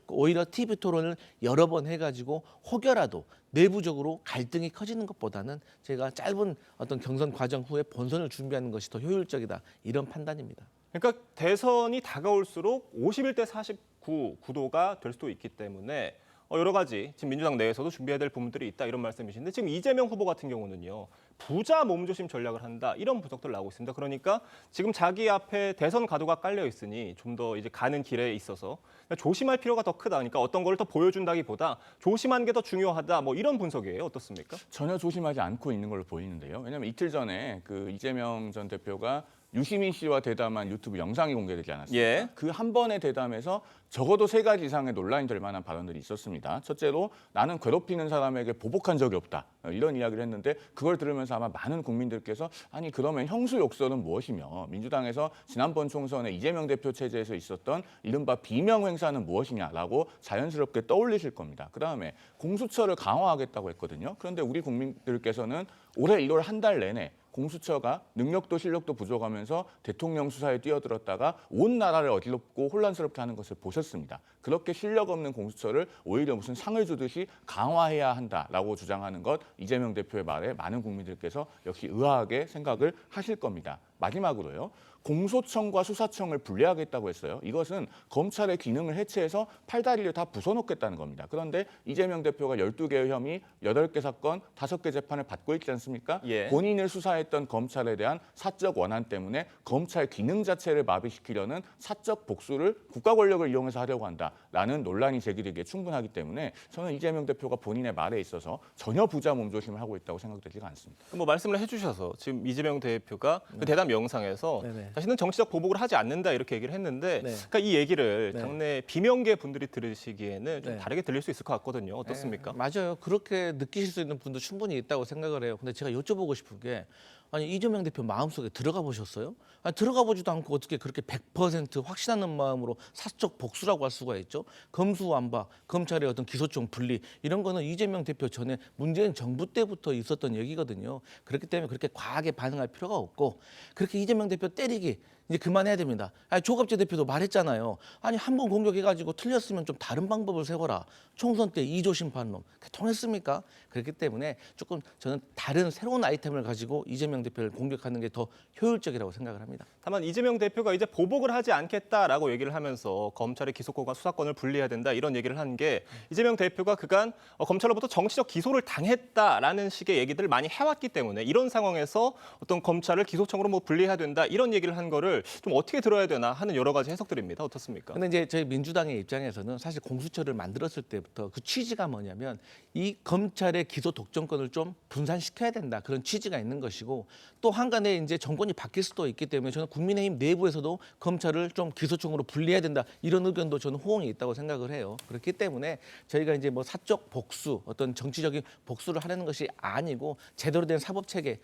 오히려 TV 토론을 여러 번 해가지고 혹여라도 내부적으로 갈등이 커지는 것보다는 저희가 짧은 어떤 경선 과정 후에 본선을 준비하는 것이 더 효율적이다 이런 판단입니다. 그러니까 대선이 다가올수록 51대 49 구도가 될 수도 있기 때문에 여러 가지 지금 민주당 내에서도 준비해야 될 부분들이 있다 이런 말씀이신데 지금 이재명 후보 같은 경우는요. 부자 몸조심 전략을 한다 이런 분석들 나오고 있습니다. 그러니까 지금 자기 앞에 대선 가도가 깔려 있으니 좀 더 이제 가는 길에 있어서 조심할 필요가 더 크다. 그러니까 어떤 걸 더 보여준다기보다 조심하는 게 더 중요하다. 뭐 이런 분석이에요. 어떻습니까? 전혀 조심하지 않고 있는 걸로 보이는데요. 왜냐하면 이틀 전에 그 이재명 전 대표가 유시민 씨와 대담한 유튜브 영상이 공개되지 않았습니까? 예. 그 한 번의 대담에서 적어도 3가지 이상의 논란이 될 만한 발언들이 있었습니다. 첫째로 나는 괴롭히는 사람에게 보복한 적이 없다. 이런 이야기를 했는데 그걸 들으면서 아마 많은 국민들께서 아니 그러면 형수 욕설은 무엇이며 민주당에서 지난번 총선에 이재명 대표 체제에서 있었던 이른바 비명 행사는 무엇이냐라고 자연스럽게 떠올리실 겁니다. 그다음에 공수처를 강화하겠다고 했거든요. 그런데 우리 국민들께서는 올해 1월 한 달 내내 공수처가 능력도 실력도 부족하면서 대통령 수사에 뛰어들었다가 온 나라를 어지럽고 혼란스럽게 하는 것을 보셨습니다. 그렇게 실력 없는 공수처를 오히려 무슨 상을 주듯이 강화해야 한다라고 주장하는 것 이재명 대표의 말에 많은 국민들께서 역시 의아하게 생각을 하실 겁니다. 마지막으로요. 공소청과 수사청을 분리하겠다고 했어요. 이것은 검찰의 기능을 해체해서 팔다리를 다 부숴놓겠다는 겁니다. 그런데 이재명 대표가 12개의 혐의, 8개 사건, 5개 재판을 받고 있지 않습니까? 예. 본인을 수사했던 검찰에 대한 사적 원한 때문에 검찰 기능 자체를 마비시키려는 사적 복수를 국가 권력을 이용해서 하려고 한다라는 논란이 제기되기에 충분하기 때문에 저는 이재명 대표가 본인의 말에 있어서 전혀 부자 몸조심을 하고 있다고 생각되지가 않습니다. 뭐 말씀을 해주셔서 지금 이재명 대표가 그 대담 영상에서 자신은 정치적 보복을 하지 않는다 이렇게 얘기를 했는데 그러니까 이 얘기를 당내 비명계 분들이 들으시기에는 좀 다르게 들릴 수 있을 것 같거든요. 어떻습니까? 맞아요. 그렇게 느끼실 수 있는 분도 충분히 있다고 생각을 해요. 근데 제가 여쭤보고 싶은 게 아니 이재명 대표 마음속에 들어가 보셨어요? 아니, 들어가 보지도 않고 어떻게 그렇게 100% 확신하는 마음으로 사적 복수라고 할 수가 있죠? 검수완박, 검찰의 어떤 기소청 분리 이런 거는 이재명 대표 전에 문재인 정부 때부터 있었던 얘기거든요. 그렇기 때문에 그렇게 과하게 반응할 필요가 없고 그렇게 이재명 대표 때리기 이제 그만해야 됩니다. 아니, 조갑재 대표도 말했잖아요. 아니 한 번 공격해가지고 틀렸으면 좀 다른 방법을 세워라. 총선 때 2조 심판론 통했습니까? 그렇기 때문에 조금 저는 다른 새로운 아이템을 가지고 이재명 대표를 공격하는 게 더 효율적이라고 생각을 합니다. 다만 이재명 대표가 이제 보복을 하지 않겠다라고 얘기를 하면서 검찰의 기소권과 수사권을 분리해야 된다 이런 얘기를 한 게 이재명 대표가 그간 검찰로부터 정치적 기소를 당했다라는 식의 얘기들을 많이 해왔기 때문에 이런 상황에서 어떤 검찰을 기소청으로 뭐 분리해야 된다 이런 얘기를 한 거를 좀 어떻게 들어야 되나 하는 여러 가지 해석들입니다. 어떻습니까? 근데 이제 저희 민주당의 입장에서는 사실 공수처를 만들었을 때부터 그 취지가 뭐냐면 이 검찰의 기소 독점권을 좀 분산시켜야 된다 그런 취지가 있는 것이고 또 한간에 이제 정권이 바뀔 수도 있기 때문에 저는 국민의힘 내부에서도 검찰을 좀 기소청으로 분리해야 된다 이런 의견도 저는 호응이 있다고 생각을 해요. 그렇기 때문에 저희가 이제 뭐 사적 복수 어떤 정치적인 복수를 하려는 것이 아니고 제대로 된 사법 체계,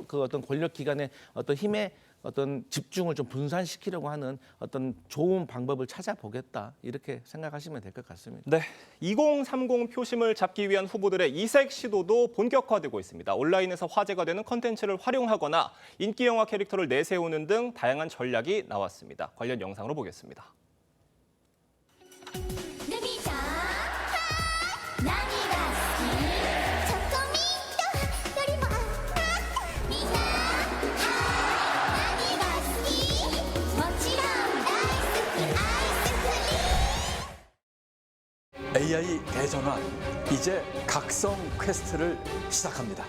그 어떤 권력 기관의 어떤 힘의 어떤 집중을 좀 분산시키려고 하는 어떤 좋은 방법을 찾아보겠다 이렇게 생각하시면 될 것 같습니다. 네, 2030 표심을 잡기 위한 후보들의 이색 시도도 본격화되고 있습니다. 온라인에서 화제가 되는 컨텐츠를 활용하거나 인기 영화 캐릭터를 내세우는 등 다양한 전략이 나왔습니다. 관련 영상으로 보겠습니다. AI 대전환, 이제 각성 퀘스트를 시작합니다.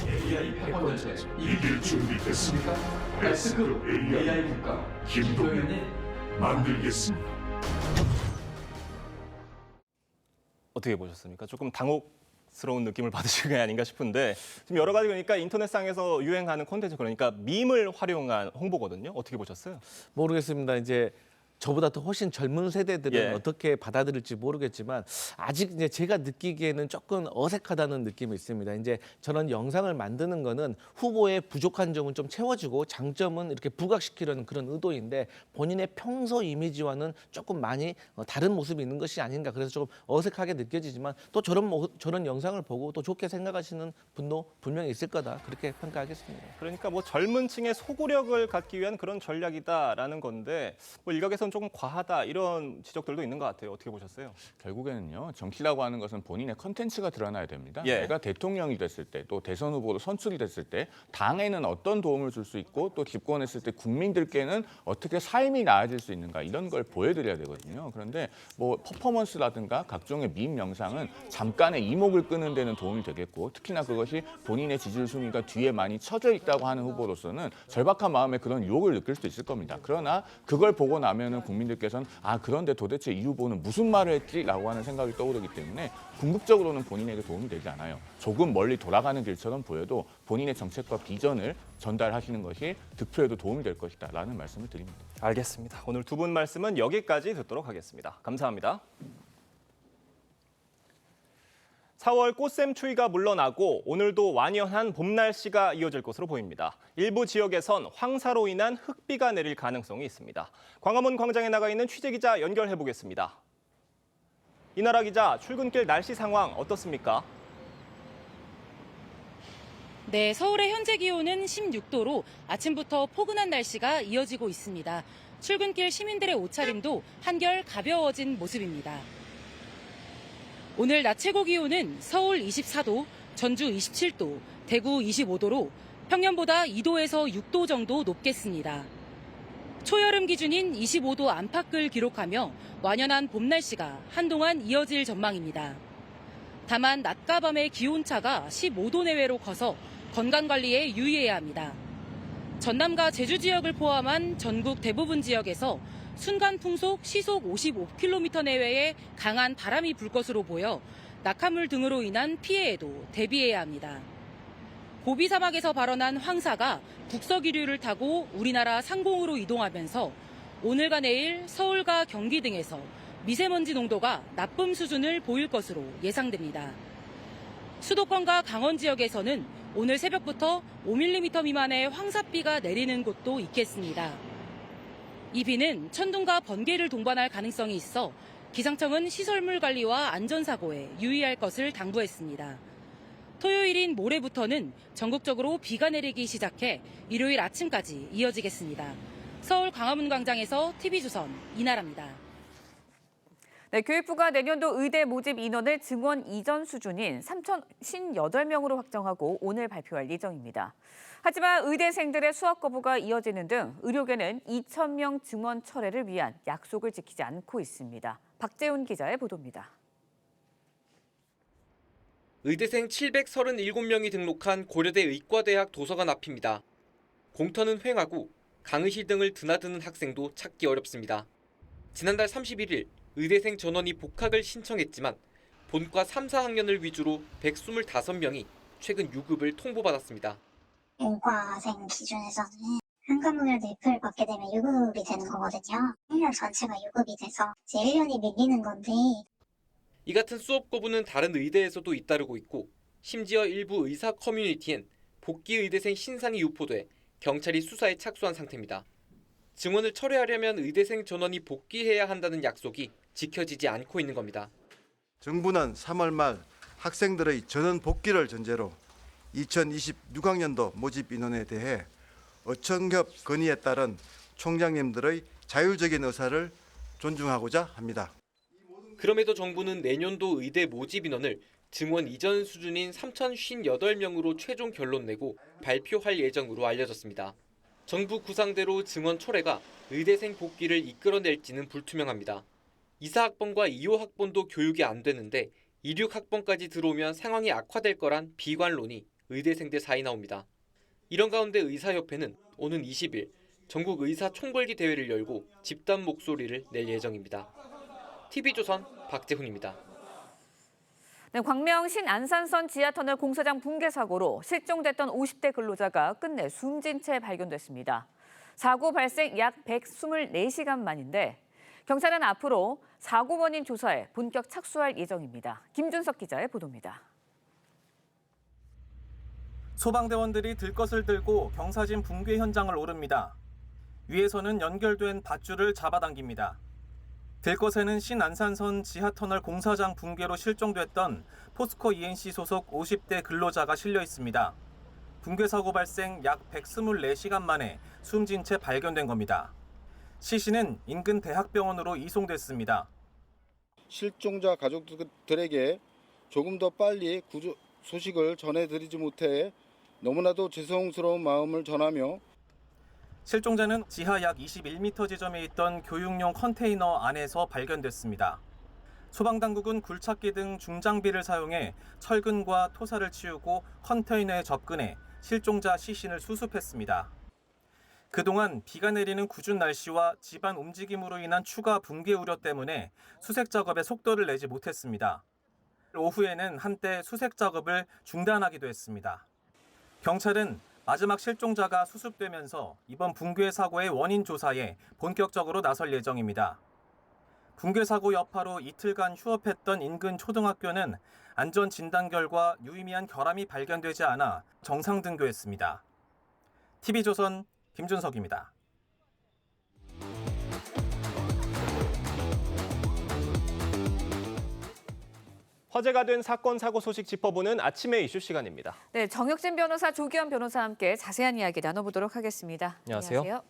AI 패권제 이길 준비됐습니까? S그룹 AI 국가 김동현이 만들겠습니다. 어떻게 보셨습니까? 조금 당혹스러운 느낌을 받으신 게 아닌가 싶은데 지금 여러 가지 그러니까 인터넷상에서 유행하는 콘텐츠 그러니까 밈을 활용한 홍보거든요. 어떻게 보셨어요? 모르겠습니다. 이제 저보다 더 훨씬 젊은 세대들은 예. 어떻게 받아들일지 모르겠지만 아직 이제 제가 느끼기에는 조금 어색하다는 느낌이 있습니다. 이제 저런 영상을 만드는 거는 후보의 부족한 점은 좀 채워주고 장점은 이렇게 부각시키려는 그런 의도인데 본인의 평소 이미지와는 조금 많이 다른 모습이 있는 것이 아닌가 그래서 조금 어색하게 느껴지지만 또 저런 영상을 보고 또 좋게 생각하시는 분도 분명히 있을 거다 그렇게 평가하겠습니다. 그러니까 뭐 젊은 층의 소구력을 갖기 위한 그런 전략이다라는 건데 뭐 일각에서는 조금 과하다 이런 지적들도 있는 것 같아요. 어떻게 보셨어요? 결국에는요. 정치라고 하는 것은 본인의 컨텐츠가 드러나야 됩니다. 예. 내가 대통령이 됐을 때 또 대선 후보로 선출이 됐을 때 당에는 어떤 도움을 줄 수 있고 또 집권했을 때 국민들께는 어떻게 삶이 나아질 수 있는가 이런 걸 보여드려야 되거든요. 그런데 뭐 퍼포먼스라든가 각종의 밈 영상은 잠깐의 이목을 끄는 데는 도움이 되겠고 특히나 그것이 본인의 지지율 순위가 뒤에 많이 쳐져 있다고 하는 후보로서는 절박한 마음에 그런 유혹을 느낄 수도 있을 겁니다. 그러나 그걸 보고 나면은 국민들께서는 아 그런데 도대체 이 후보는 무슨 말을 했지라고 하는 생각이 떠오르기 때문에 궁극적으로는 본인에게 도움이 되지 않아요. 조금 멀리 돌아가는 길처럼 보여도 본인의 정책과 비전을 전달하시는 것이 득표에도 도움이 될 것이다라는 말씀을 드립니다. 알겠습니다. 오늘 두 분 말씀은 여기까지 듣도록 하겠습니다. 감사합니다. 4월 꽃샘 추위가 물러나고 오늘도 완연한 봄 날씨가 이어질 것으로 보입니다. 일부 지역에선 황사로 인한 흙비가 내릴 가능성이 있습니다. 광화문 광장에 나가 있는 취재기자 연결해 보겠습니다. 이나라 기자, 출근길 날씨 상황 어떻습니까? 네, 서울의 현재 기온은 16도로 아침부터 포근한 날씨가 이어지고 있습니다. 출근길 시민들의 옷차림도 한결 가벼워진 모습입니다. 오늘 낮 최고 기온은 서울 24도, 전주 27도, 대구 25도로 평년보다 2도에서 6도 정도 높겠습니다. 초여름 기준인 25도 안팎을 기록하며 완연한 봄 날씨가 한동안 이어질 전망입니다. 다만 낮과 밤의 기온차가 15도 내외로 커서 건강관리에 유의해야 합니다. 전남과 제주 지역을 포함한 전국 대부분 지역에서 순간 풍속 시속 55km 내외의 강한 바람이 불 것으로 보여 낙하물 등으로 인한 피해에도 대비해야 합니다. 고비 사막에서 발원한 황사가 북서기류를 타고 우리나라 상공으로 이동하면서 오늘과 내일 서울과 경기 등에서 미세먼지 농도가 나쁨 수준을 보일 것으로 예상됩니다. 수도권과 강원 지역에서는 오늘 새벽부터 5mm 미만의 황사비가 내리는 곳도 있겠습니다. 이 비는 천둥과 번개를 동반할 가능성이 있어 기상청은 시설물 관리와 안전사고에 유의할 것을 당부했습니다. 토요일인 모레부터는 전국적으로 비가 내리기 시작해 일요일 아침까지 이어지겠습니다. 서울 광화문 광장에서 TV조선 이나라입니다. 네, 교육부가 내년도 의대 모집 인원을 증원 이전 수준인 3,058명으로 확정하고 오늘 발표할 예정입니다. 하지만 의대생들의 수학 거부가 이어지는 등 의료계는 2,000명 증원 철회를 위한 약속을 지키지 않고 있습니다. 박재훈 기자의 보도입니다. 의대생 737명이 등록한 고려대 의과대학 도서관 앞입니다. 공터는 횡하고 강의실 등을 드나드는 학생도 찾기 어렵습니다. 지난달 31일 의대생 전원이 복학을 신청했지만 본과 3, 4학년을 위주로 125명이 최근 유급을 통보받았습니다. 문과생 기준에서는 한 과목이라도 F를 받게 되면 유급이 되는 거거든요. 1년 전체가 유급이 돼서 이제 1년이 밀리는 건데. 이 같은 수업 거부는 다른 의대에서도 잇따르고 있고 심지어 일부 의사 커뮤니티엔 복귀 의대생 신상이 유포돼 경찰이 수사에 착수한 상태입니다. 증원을 철회하려면 의대생 전원이 복귀해야 한다는 약속이 지켜지지 않고 있는 겁니다. 정부는 3월 말 학생들의 전원 복귀를 전제로 2026학년도 모집 인원에 대해 어청협 건의에 따른 총장님들의 자율적인 의사를 존중하고자 합니다. 그럼에도 정부는 내년도 의대 모집 인원을 증원 이전 수준인 3,058명으로 최종 결론 내고 발표할 예정으로 알려졌습니다. 정부 구상대로 증원 철회가 의대생 복귀를 이끌어낼지는 불투명합니다. 24학번과 25학번도 교육이 안 되는데 26학번까지 들어오면 상황이 악화될 거란 비관론이 의대생들 사이 나옵니다. 이런 가운데 의사협회는 오는 20일 전국 의사 총궐기 대회를 열고 집단 목소리를 낼 예정입니다. TV조선 박재훈입니다. 네, 광명 신안산선 지하터널 공사장 붕괴 사고로 실종됐던 50대 근로자가 끝내 숨진 채 발견됐습니다. 사고 발생 약 124시간 만인데 경찰은 앞으로 사고 원인 조사에 본격 착수할 예정입니다. 김준석 기자의 보도입니다. 소방대원들이 들것을 들고 경사진 붕괴 현장을 오릅니다. 위에서는 연결된 밧줄을 잡아당깁니다. 들것에는 신안산선 지하터널 공사장 붕괴로 실종됐던 포스코 ENC 소속 50대 근로자가 실려 있습니다. 붕괴 사고 발생 약 124시간 만에 숨진 채 발견된 겁니다. 시 씨는 인근 대학병원으로 이송됐습니다. 실종자 가족들에게 조금 더 빨리 구조 소식을 전해드리지 못해 너무나도 죄송스러운 마음을 전하며 실종자는 지하 약 21m 지점에 있던 교육용 컨테이너 안에서 발견됐습니다. 소방당국은 굴착기 등 중장비를 사용해 철근과 토사를 치우고 컨테이너에 접근해 실종자 시신을 수습했습니다. 그동안 비가 내리는 궂은 날씨와 집안 움직임으로 인한 추가 붕괴 우려 때문에 수색 작업에 속도를 내지 못했습니다. 오후에는 한때 수색 작업을 중단하기도 했습니다. 경찰은 마지막 실종자가 수습되면서 이번 붕괴 사고의 원인 조사에 본격적으로 나설 예정입니다. 붕괴 사고 여파로 이틀간 휴업했던 인근 초등학교는 안전 진단 결과 유의미한 결함이 발견되지 않아 정상 등교했습니다. TV조선 김준석입니다. 화제가 된 사건 사고 소식 짚어보는 아침의 이슈 시간입니다. 네, 정혁진 변호사, 조기현 변호사와 함께 자세한 이야기 나눠보도록 하겠습니다. 안녕하세요.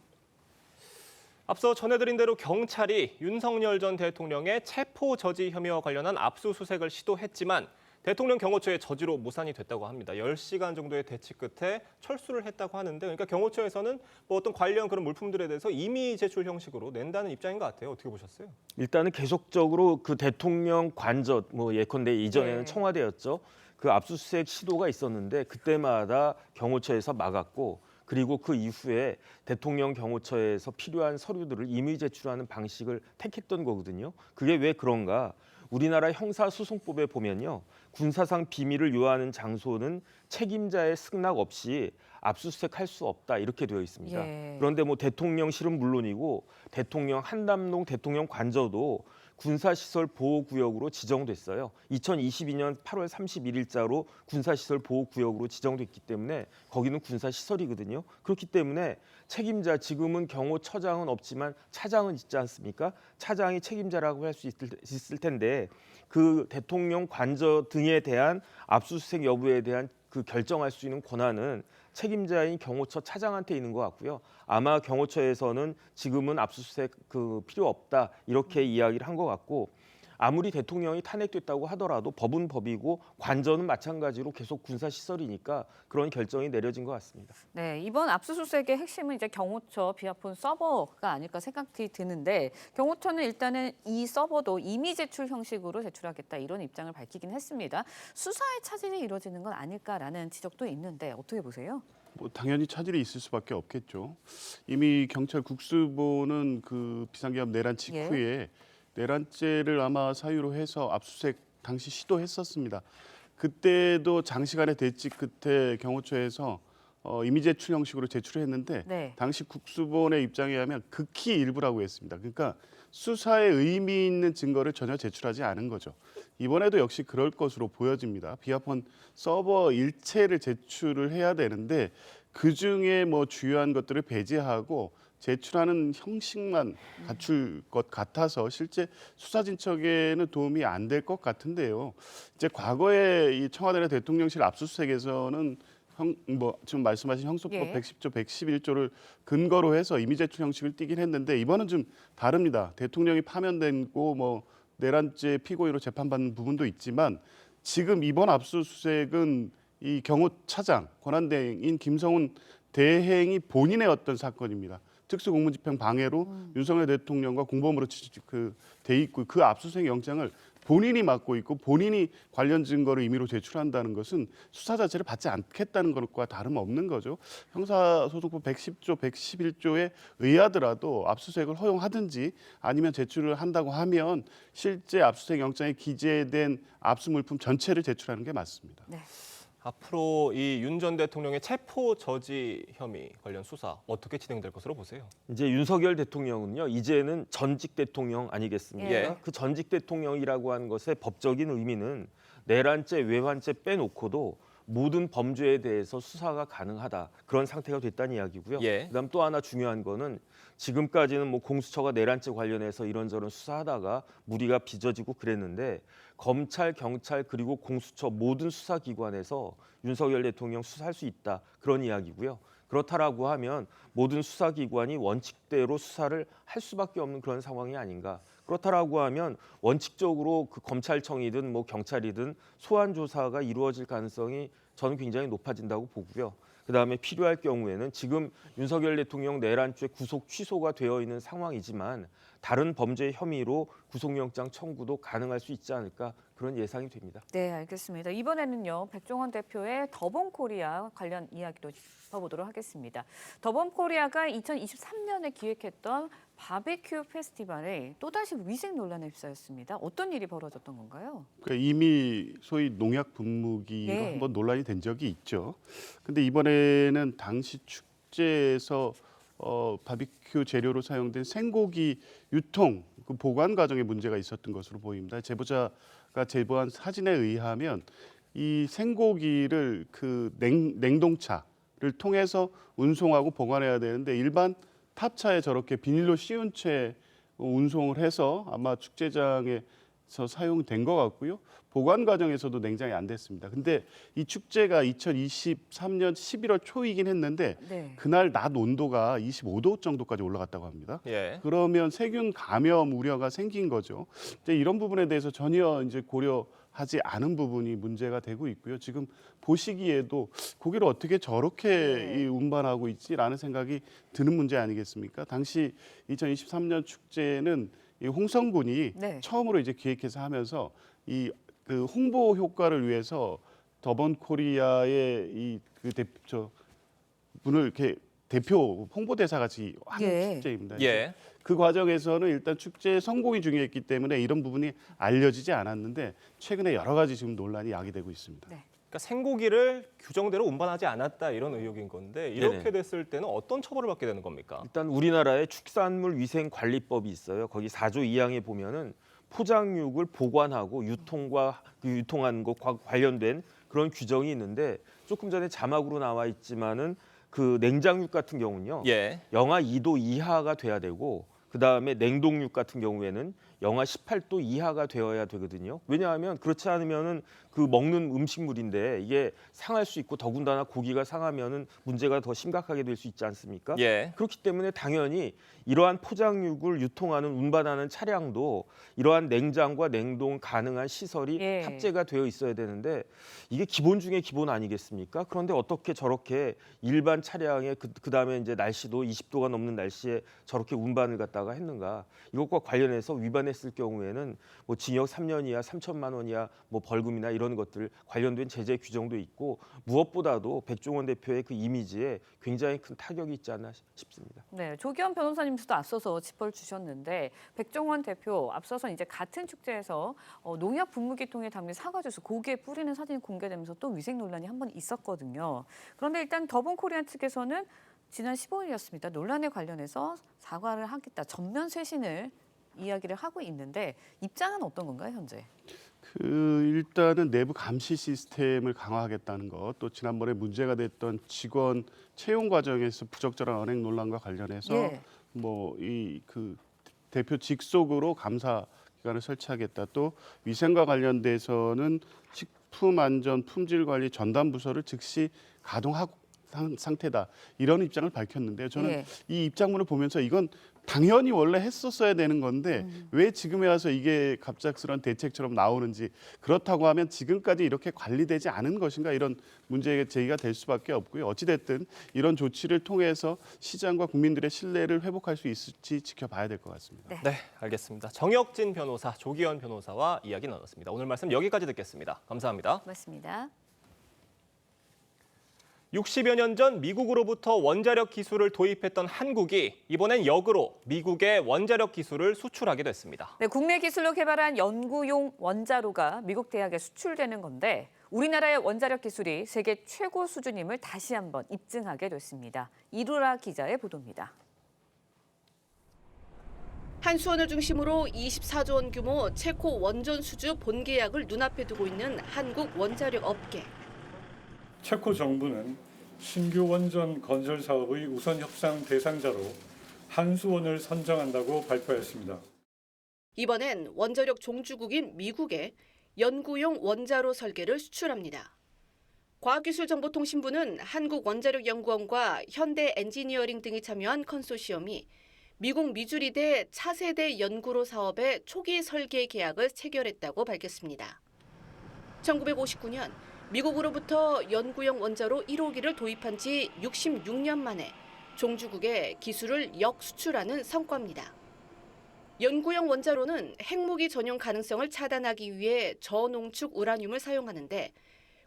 앞서 전해드린 대로 경찰이 윤석열 전 대통령의 체포 저지 혐의와 관련한 압수수색을 시도했지만 대통령 경호처의 저지로 무산이 됐다고 합니다. 10시간 정도의 대치 끝에 철수를 했다고 하는데, 그러니까 경호처에서는 뭐 어떤 관련 그런 물품들에 대해서 임의 제출 형식으로 낸다는 입장인 것 같아요. 어떻게 보셨어요? 일단은 계속적으로 그 대통령 관저, 뭐 예컨대 이전에는 청와대였죠. 그 압수수색 시도가 있었는데 그때마다 경호처에서 막았고, 그리고 그 이후에 대통령 경호처에서 필요한 서류들을 임의 제출하는 방식을 택했던 거거든요. 그게 왜 그런가? 우리나라 형사소송법에 보면요. 군사상 비밀을 요하는 장소는 책임자의 승낙 없이 압수수색할 수 없다 이렇게 되어 있습니다. 예. 그런데 뭐 대통령실은 물론이고 대통령 한남동 대통령 관저도 군사시설 보호구역으로 지정됐어요. 2022년 8월 31일자로 군사시설 보호구역으로 지정됐기 때문에 거기는 군사시설이거든요. 그렇기 때문에 책임자, 지금은 경호처장은 없지만 차장은 있지 않습니까? 차장이 책임자라고 할 수 있을 텐데 그 대통령 관저 등에 대한 압수수색 여부에 대한 그 결정할 수 있는 권한은 책임자인 경호처 차장한테 있는 것 같고요. 아마 경호처에서는 지금은 압수수색 필요 없다 이렇게 이야기를 한 것 같고 아무리 대통령이 탄핵됐다고 하더라도 법은 법이고 관저는 마찬가지로 계속 군사시설이니까 그런 결정이 내려진 것 같습니다. 네, 이번 압수수색의 핵심은 이제 경호처 비아폰 서버가 아닐까 생각이 드는데 경호처는 일단은 이 서버도 이미 제출 형식으로 제출하겠다 이런 입장을 밝히긴 했습니다. 수사의 차질이 이루어지는 건 아닐까라는 지적도 있는데 어떻게 보세요? 뭐 당연히 차질이 있을 수밖에 없겠죠. 이미 경찰 국수본은 그 비상계엄 내란 직후에 내란죄를 아마 사유로 해서 압수수색 당시 시도했었습니다. 그때도 장시간의 대치 끝에 경호처에서 이미 제출 형식으로 제출했는데 당시 국수본의 입장에 의하면 극히 일부라고 했습니다. 그러니까 수사에 의미 있는 증거를 전혀 제출하지 않은 거죠. 이번에도 역시 그럴 것으로 보여집니다. 비아폰 서버 일체를 제출을 해야 되는데 그중에 뭐 주요한 것들을 배제하고 제출하는 형식만 갖출 것 같아서 실제 수사 진척에는 도움이 안 될 것 같은데요. 이제 과거에 이 청와대 대통령실 압수수색에서는 지금 말씀하신 형소법 110조, 111조를 근거로 해서 이미 제출 형식을 띠긴 했는데 이번은 좀 다릅니다. 대통령이 파면되고 뭐 내란죄 피고인으로 재판받는 부분도 있지만 지금 이번 압수수색은 이 경호차장 권한대행인 김성훈 대행이 본인의 어떤 사건입니다. 특수공무집행 방해로 윤석열 대통령과 공범으로 돼 있고 그 압수수색 영장을 본인이 맡고 있고 본인이 관련 증거를 임의로 제출한다는 것은 수사 자체를 받지 않겠다는 것과 다름없는 거죠. 형사소송법 110조, 111조에 의하더라도 압수수색을 허용하든지 아니면 제출을 한다고 하면 실제 압수수색 영장에 기재된 압수물품 전체를 제출하는 게 맞습니다. 네. 앞으로 이 윤 전 대통령의 체포 저지 혐의 관련 수사 어떻게 진행될 것으로 보세요? 이제 윤석열 대통령은요, 이제는 전직 대통령 아니겠습니까? 그 전직 대통령이라고 하는 것의 법적인 의미는 내란죄, 외환죄 빼놓고도 모든 범죄에 대해서 수사가 가능하다. 그런 상태가 됐다는 이야기고요. 그다음 또 하나 중요한 거는 지금까지는 뭐 공수처가 내란죄 관련해서 이런저런 수사하다가 무리가 빚어지고 그랬는데 검찰, 경찰 그리고 공수처 모든 수사기관에서 윤석열 대통령 수사할 수 있다. 그런 이야기고요. 그렇다라고 하면 모든 수사기관이 원칙대로 수사를 할 수밖에 없는 그런 상황이 아닌가. 그렇다라고 하면 원칙적으로 그 검찰청이든 뭐 경찰이든 소환 조사가 이루어질 가능성이 저는 굉장히 높아진다고 보고요. 그다음에 필요할 경우에는 지금 윤석열 대통령 내란죄 구속 취소가 되어 있는 상황이지만 다른 범죄 혐의로 구속영장 청구도 가능할 수 있지 않을까 그런 예상이 됩니다. 네, 알겠습니다. 이번에는요, 백종원 대표의 더본코리아 관련 이야기도 짚어보도록 하겠습니다. 더본코리아가 2023년에 기획했던 바베큐 페스티벌에 또다시 위생 논란에 휩싸였습니다. 어떤 일이 벌어졌던 건가요? 그러니까 이미 소위 농약 분무기로 한번 논란이 된 적이 있죠. 근데 이번에는 당시 축제에서 바비큐 재료로 사용된 생고기 유통, 그 보관 과정에 문제가 있었던 것으로 보입니다. 제보자가 제보한 사진에 의하면 이 생고기를 그 냉동차를 통해서 운송하고 보관해야 되는데 일반 탑차에 저렇게 비닐로 씌운 채 운송을 해서 아마 축제장에서 사용된 것 같고요. 보관 과정에서도 냉장이 안 됐습니다. 근데 이 축제가 2023년 11월 초이긴 했는데 그날 낮 온도가 25도 정도까지 올라갔다고 합니다. 그러면 세균 감염 우려가 생긴 거죠. 이제 이런 부분에 대해서 전혀 이제 고려하지 않은 부분이 문제가 되고 있고요. 지금 보시기에도 고기를 어떻게 저렇게 운반하고 있지라는 생각이 드는 문제 아니겠습니까? 당시 2023년 축제는 이 홍성군이 처음으로 이제 기획해서 하면서 이 그 홍보 효과를 위해서 더본코리아의 이 그 분을 이렇게 대표 홍보대사 같이 하는 예. 축제입니다. 예. 그 과정에서는 일단 축제의 성공이 중요했기 때문에 이런 부분이 알려지지 않았는데 최근에 여러 가지 지금 논란이 야기되고 있습니다. 그러니까 생고기를 규정대로 운반하지 않았다 이런 의혹인 건데 이렇게 네네. 됐을 때는 어떤 처벌을 받게 되는 겁니까? 일단 우리나라의 축산물 위생 관리법이 있어요. 거기 4조 2항에 보면은 포장육을 보관하고 유통과 그 유통하는 것과 관련된 그런 규정이 있는데 조금 전에 자막으로 나와 있지만은 그 냉장육 같은 경우는요. 예. 영하 2도 이하가 돼야 되고 그다음에 냉동육 같은 경우에는 영하 18도 이하가 되어야 되거든요. 왜냐하면 그렇지 않으면은 그 먹는 음식물인데 이게 상할 수 있고 더군다나 고기가 상하면은 문제가 더 심각하게 될 수 있지 않습니까? 예. 그렇기 때문에 당연히 이러한 포장육을 유통하는 운반하는 차량도 이러한 냉장과 냉동 가능한 시설이 예. 탑재가 되어 있어야 되는데 이게 기본 중에 기본 아니겠습니까? 그런데 어떻게 저렇게 일반 차량에 그다음에 이제 날씨도 20도가 넘는 날씨에 저렇게 운반을 갖다가 했는가? 이것과 관련해서 위반했을 경우에는 뭐 징역 3년 이하 3천만 원 이하 뭐 벌금이나 이런 것들 관련된 제재 규정도 있고 무엇보다도 백종원 대표의 그 이미지에 굉장히 큰 타격이 있지 않나 싶습니다. 네, 조기현 변호사님도 앞서서 짚어주셨는데 백종원 대표 앞서서 이제 같은 축제에서 농협 분무기통에 담긴 사과 주스 고기에 뿌리는 사진이 공개되면서 또 위생 논란이 한 번 있었거든요. 그런데 일단 더본코리안 측에서는 지난 15일이었습니다. 논란에 관련해서 사과를 하겠다, 전면 쇄신을 이야기를 하고 있는데 입장은 어떤 건가요, 현재? 일단은 내부 감시 시스템을 강화하겠다는 것, 또 지난번에 문제가 됐던 직원 채용 과정에서 부적절한 언행 논란과 관련해서 예. 뭐 이 그 대표 직속으로 감사 기관을 설치하겠다. 또 위생과 관련돼서는 식품안전 품질관리 전담 부서를 즉시 가동하고 상태다. 이런 입장을 밝혔는데요. 저는 예. 이 입장문을 보면서 이건 당연히 원래 했었어야 되는 건데 왜 지금에 와서 이게 갑작스러운 대책처럼 나오는지, 그렇다고 하면 지금까지 이렇게 관리되지 않은 것인가, 이런 문제 제기가 될 수밖에 없고요. 어찌됐든 이런 조치를 통해서 시장과 국민들의 신뢰를 회복할 수 있을지 지켜봐야 될 것 같습니다. 네, 알겠습니다. 정혁진 변호사, 조기현 변호사와 이야기 나눴습니다. 오늘 말씀 여기까지 듣겠습니다. 감사합니다. 고맙습니다. 60여 년 전 미국으로부터 원자력 기술을 도입했던 한국이 이번엔 역으로 미국의 원자력 기술을 수출하게 됐습니다. 네, 국내 기술로 개발한 연구용 원자로가 미국 대학에 수출되는 건데 우리나라의 원자력 기술이 세계 최고 수준임을 다시 한번 입증하게 됐습니다. 이루라 기자의 보도입니다. 한수원을 중심으로 24조 원 규모 체코 원전 수주 본계약을 눈앞에 두고 있는 한국 원자력 업계. 체코 정부는 신규 원전 건설 사업의 우선 협상 대상자로 한수원을 선정한다고 발표했습니다. 이번엔 원자력 종주국인 미국에 연구용 원자로 설계를 수출합니다. 과학기술정보통신부는 한국원자력연구원과 현대엔지니어링 등이 참여한 컨소시엄이 미국 미주리대 차세대 연구로 사업의 초기 설계 계약을 체결했다고 밝혔습니다. 1959년 미국으로부터 연구용 원자로 1호기를 도입한 지 66년 만에 종주국에 기술을 역수출하는 성과입니다. 연구용 원자로는 핵무기 전용 가능성을 차단하기 위해 저농축 우라늄을 사용하는데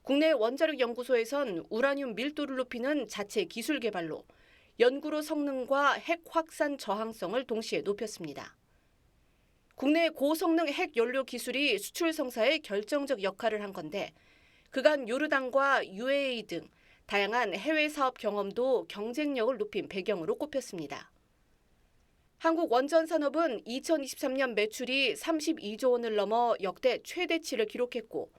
국내 원자력 연구소에선 우라늄 밀도를 높이는 자체 기술 개발로 연구로 성능과 핵 확산 저항성을 동시에 높였습니다. 국내 고성능 핵 연료 기술이 수출 성사에 결정적 역할을 한 건데 그간 요르단과 UAE 등 다양한 해외 사업 경험도 경쟁력을 높인 배경으로 꼽혔습니다. 한국 원전 산업은 2023년 매출이 32조 원을 넘어 역대 최대치를 기록했고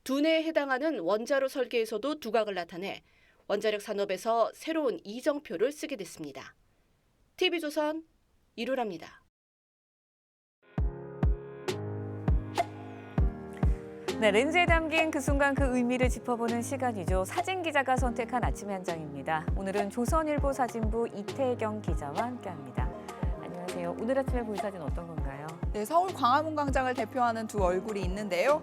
두뇌에 해당하는 원자로 설계에서도 두각을 나타내 원자력 산업에서 새로운 이정표를 쓰게 됐습니다. TV조선 이루라입니다. 네, 렌즈에 담긴 그 순간 그 의미를 짚어보는 시간이죠. 사진 기자가 선택한 아침의 한 장입니다. 오늘은 조선일보 사진부 이태경 기자와 함께합니다. 안녕하세요. 오늘 아침에 본 사진 어떤 건가요? 네, 서울 광화문 광장을 대표하는 두 얼굴이 있는데요.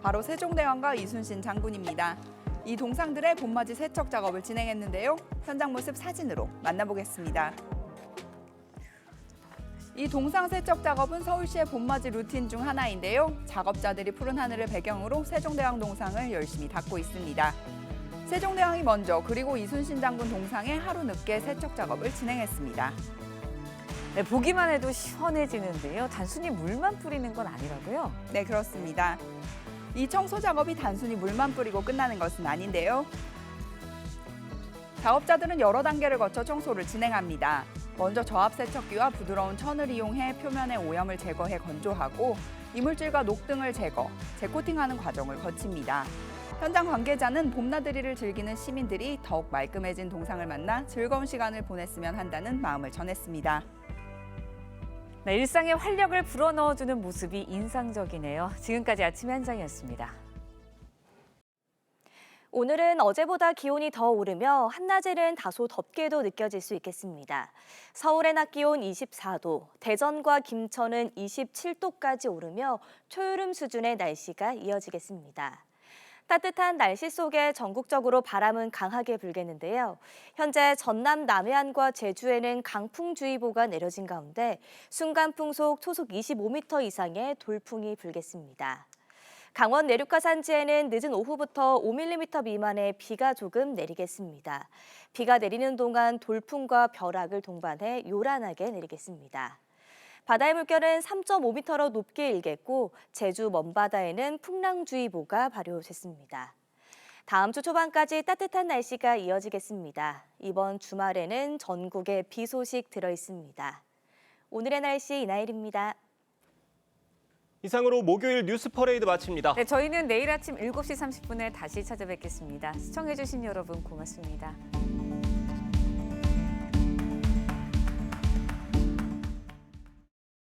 바로 세종대왕과 이순신 장군입니다. 이 동상들의 봄맞이 세척 작업을 진행했는데요. 현장 모습 사진으로 만나보겠습니다. 이 동상 세척 작업은 서울시의 봄맞이 루틴 중 하나인데요. 작업자들이 푸른 하늘을 배경으로 세종대왕 동상을 열심히 닦고 있습니다. 세종대왕이 먼저 그리고 이순신 장군 동상에 하루 늦게 세척 작업을 진행했습니다. 네, 보기만 해도 시원해지는데요. 단순히 물만 뿌리는 건 아니라고요? 네, 그렇습니다. 이 청소 작업이 단순히 물만 뿌리고 끝나는 것은 아닌데요. 작업자들은 여러 단계를 거쳐 청소를 진행합니다. 먼저 저압 세척기와 부드러운 천을 이용해 표면의 오염을 제거해 건조하고 이물질과 녹 등을 제거, 재코팅하는 과정을 거칩니다. 현장 관계자는 봄나들이를 즐기는 시민들이 더욱 말끔해진 동상을 만나 즐거운 시간을 보냈으면 한다는 마음을 전했습니다. 네, 일상에 활력을 불어넣어주는 모습이 인상적이네요. 지금까지 아침 현장이었습니다. 오늘은 어제보다 기온이 더 오르며 한낮에는 다소 덥게도 느껴질 수 있겠습니다. 서울의 낮 기온 24도, 대전과 김천은 27도까지 오르며 초여름 수준의 날씨가 이어지겠습니다. 따뜻한 날씨 속에 전국적으로 바람은 강하게 불겠는데요. 현재 전남 남해안과 제주에는 강풍주의보가 내려진 가운데 순간풍속 초속 25m 이상의 돌풍이 불겠습니다. 강원 내륙과 산지에는 늦은 오후부터 5mm 미만의 비가 조금 내리겠습니다. 비가 내리는 동안 돌풍과 벼락을 동반해 요란하게 내리겠습니다. 바다의 물결은 3.5m로 높게 일겠고 제주 먼바다에는 풍랑주의보가 발효됐습니다. 다음 주 초반까지 따뜻한 날씨가 이어지겠습니다. 이번 주말에는 전국에 비 소식 들어 있습니다. 오늘의 날씨 이나일입니다. 이상으로 목요일 뉴스 퍼레이드 마칩니다. 네, 저희는 내일 아침 7시 30분에 다시 찾아뵙겠습니다. 시청해주신 여러분 고맙습니다.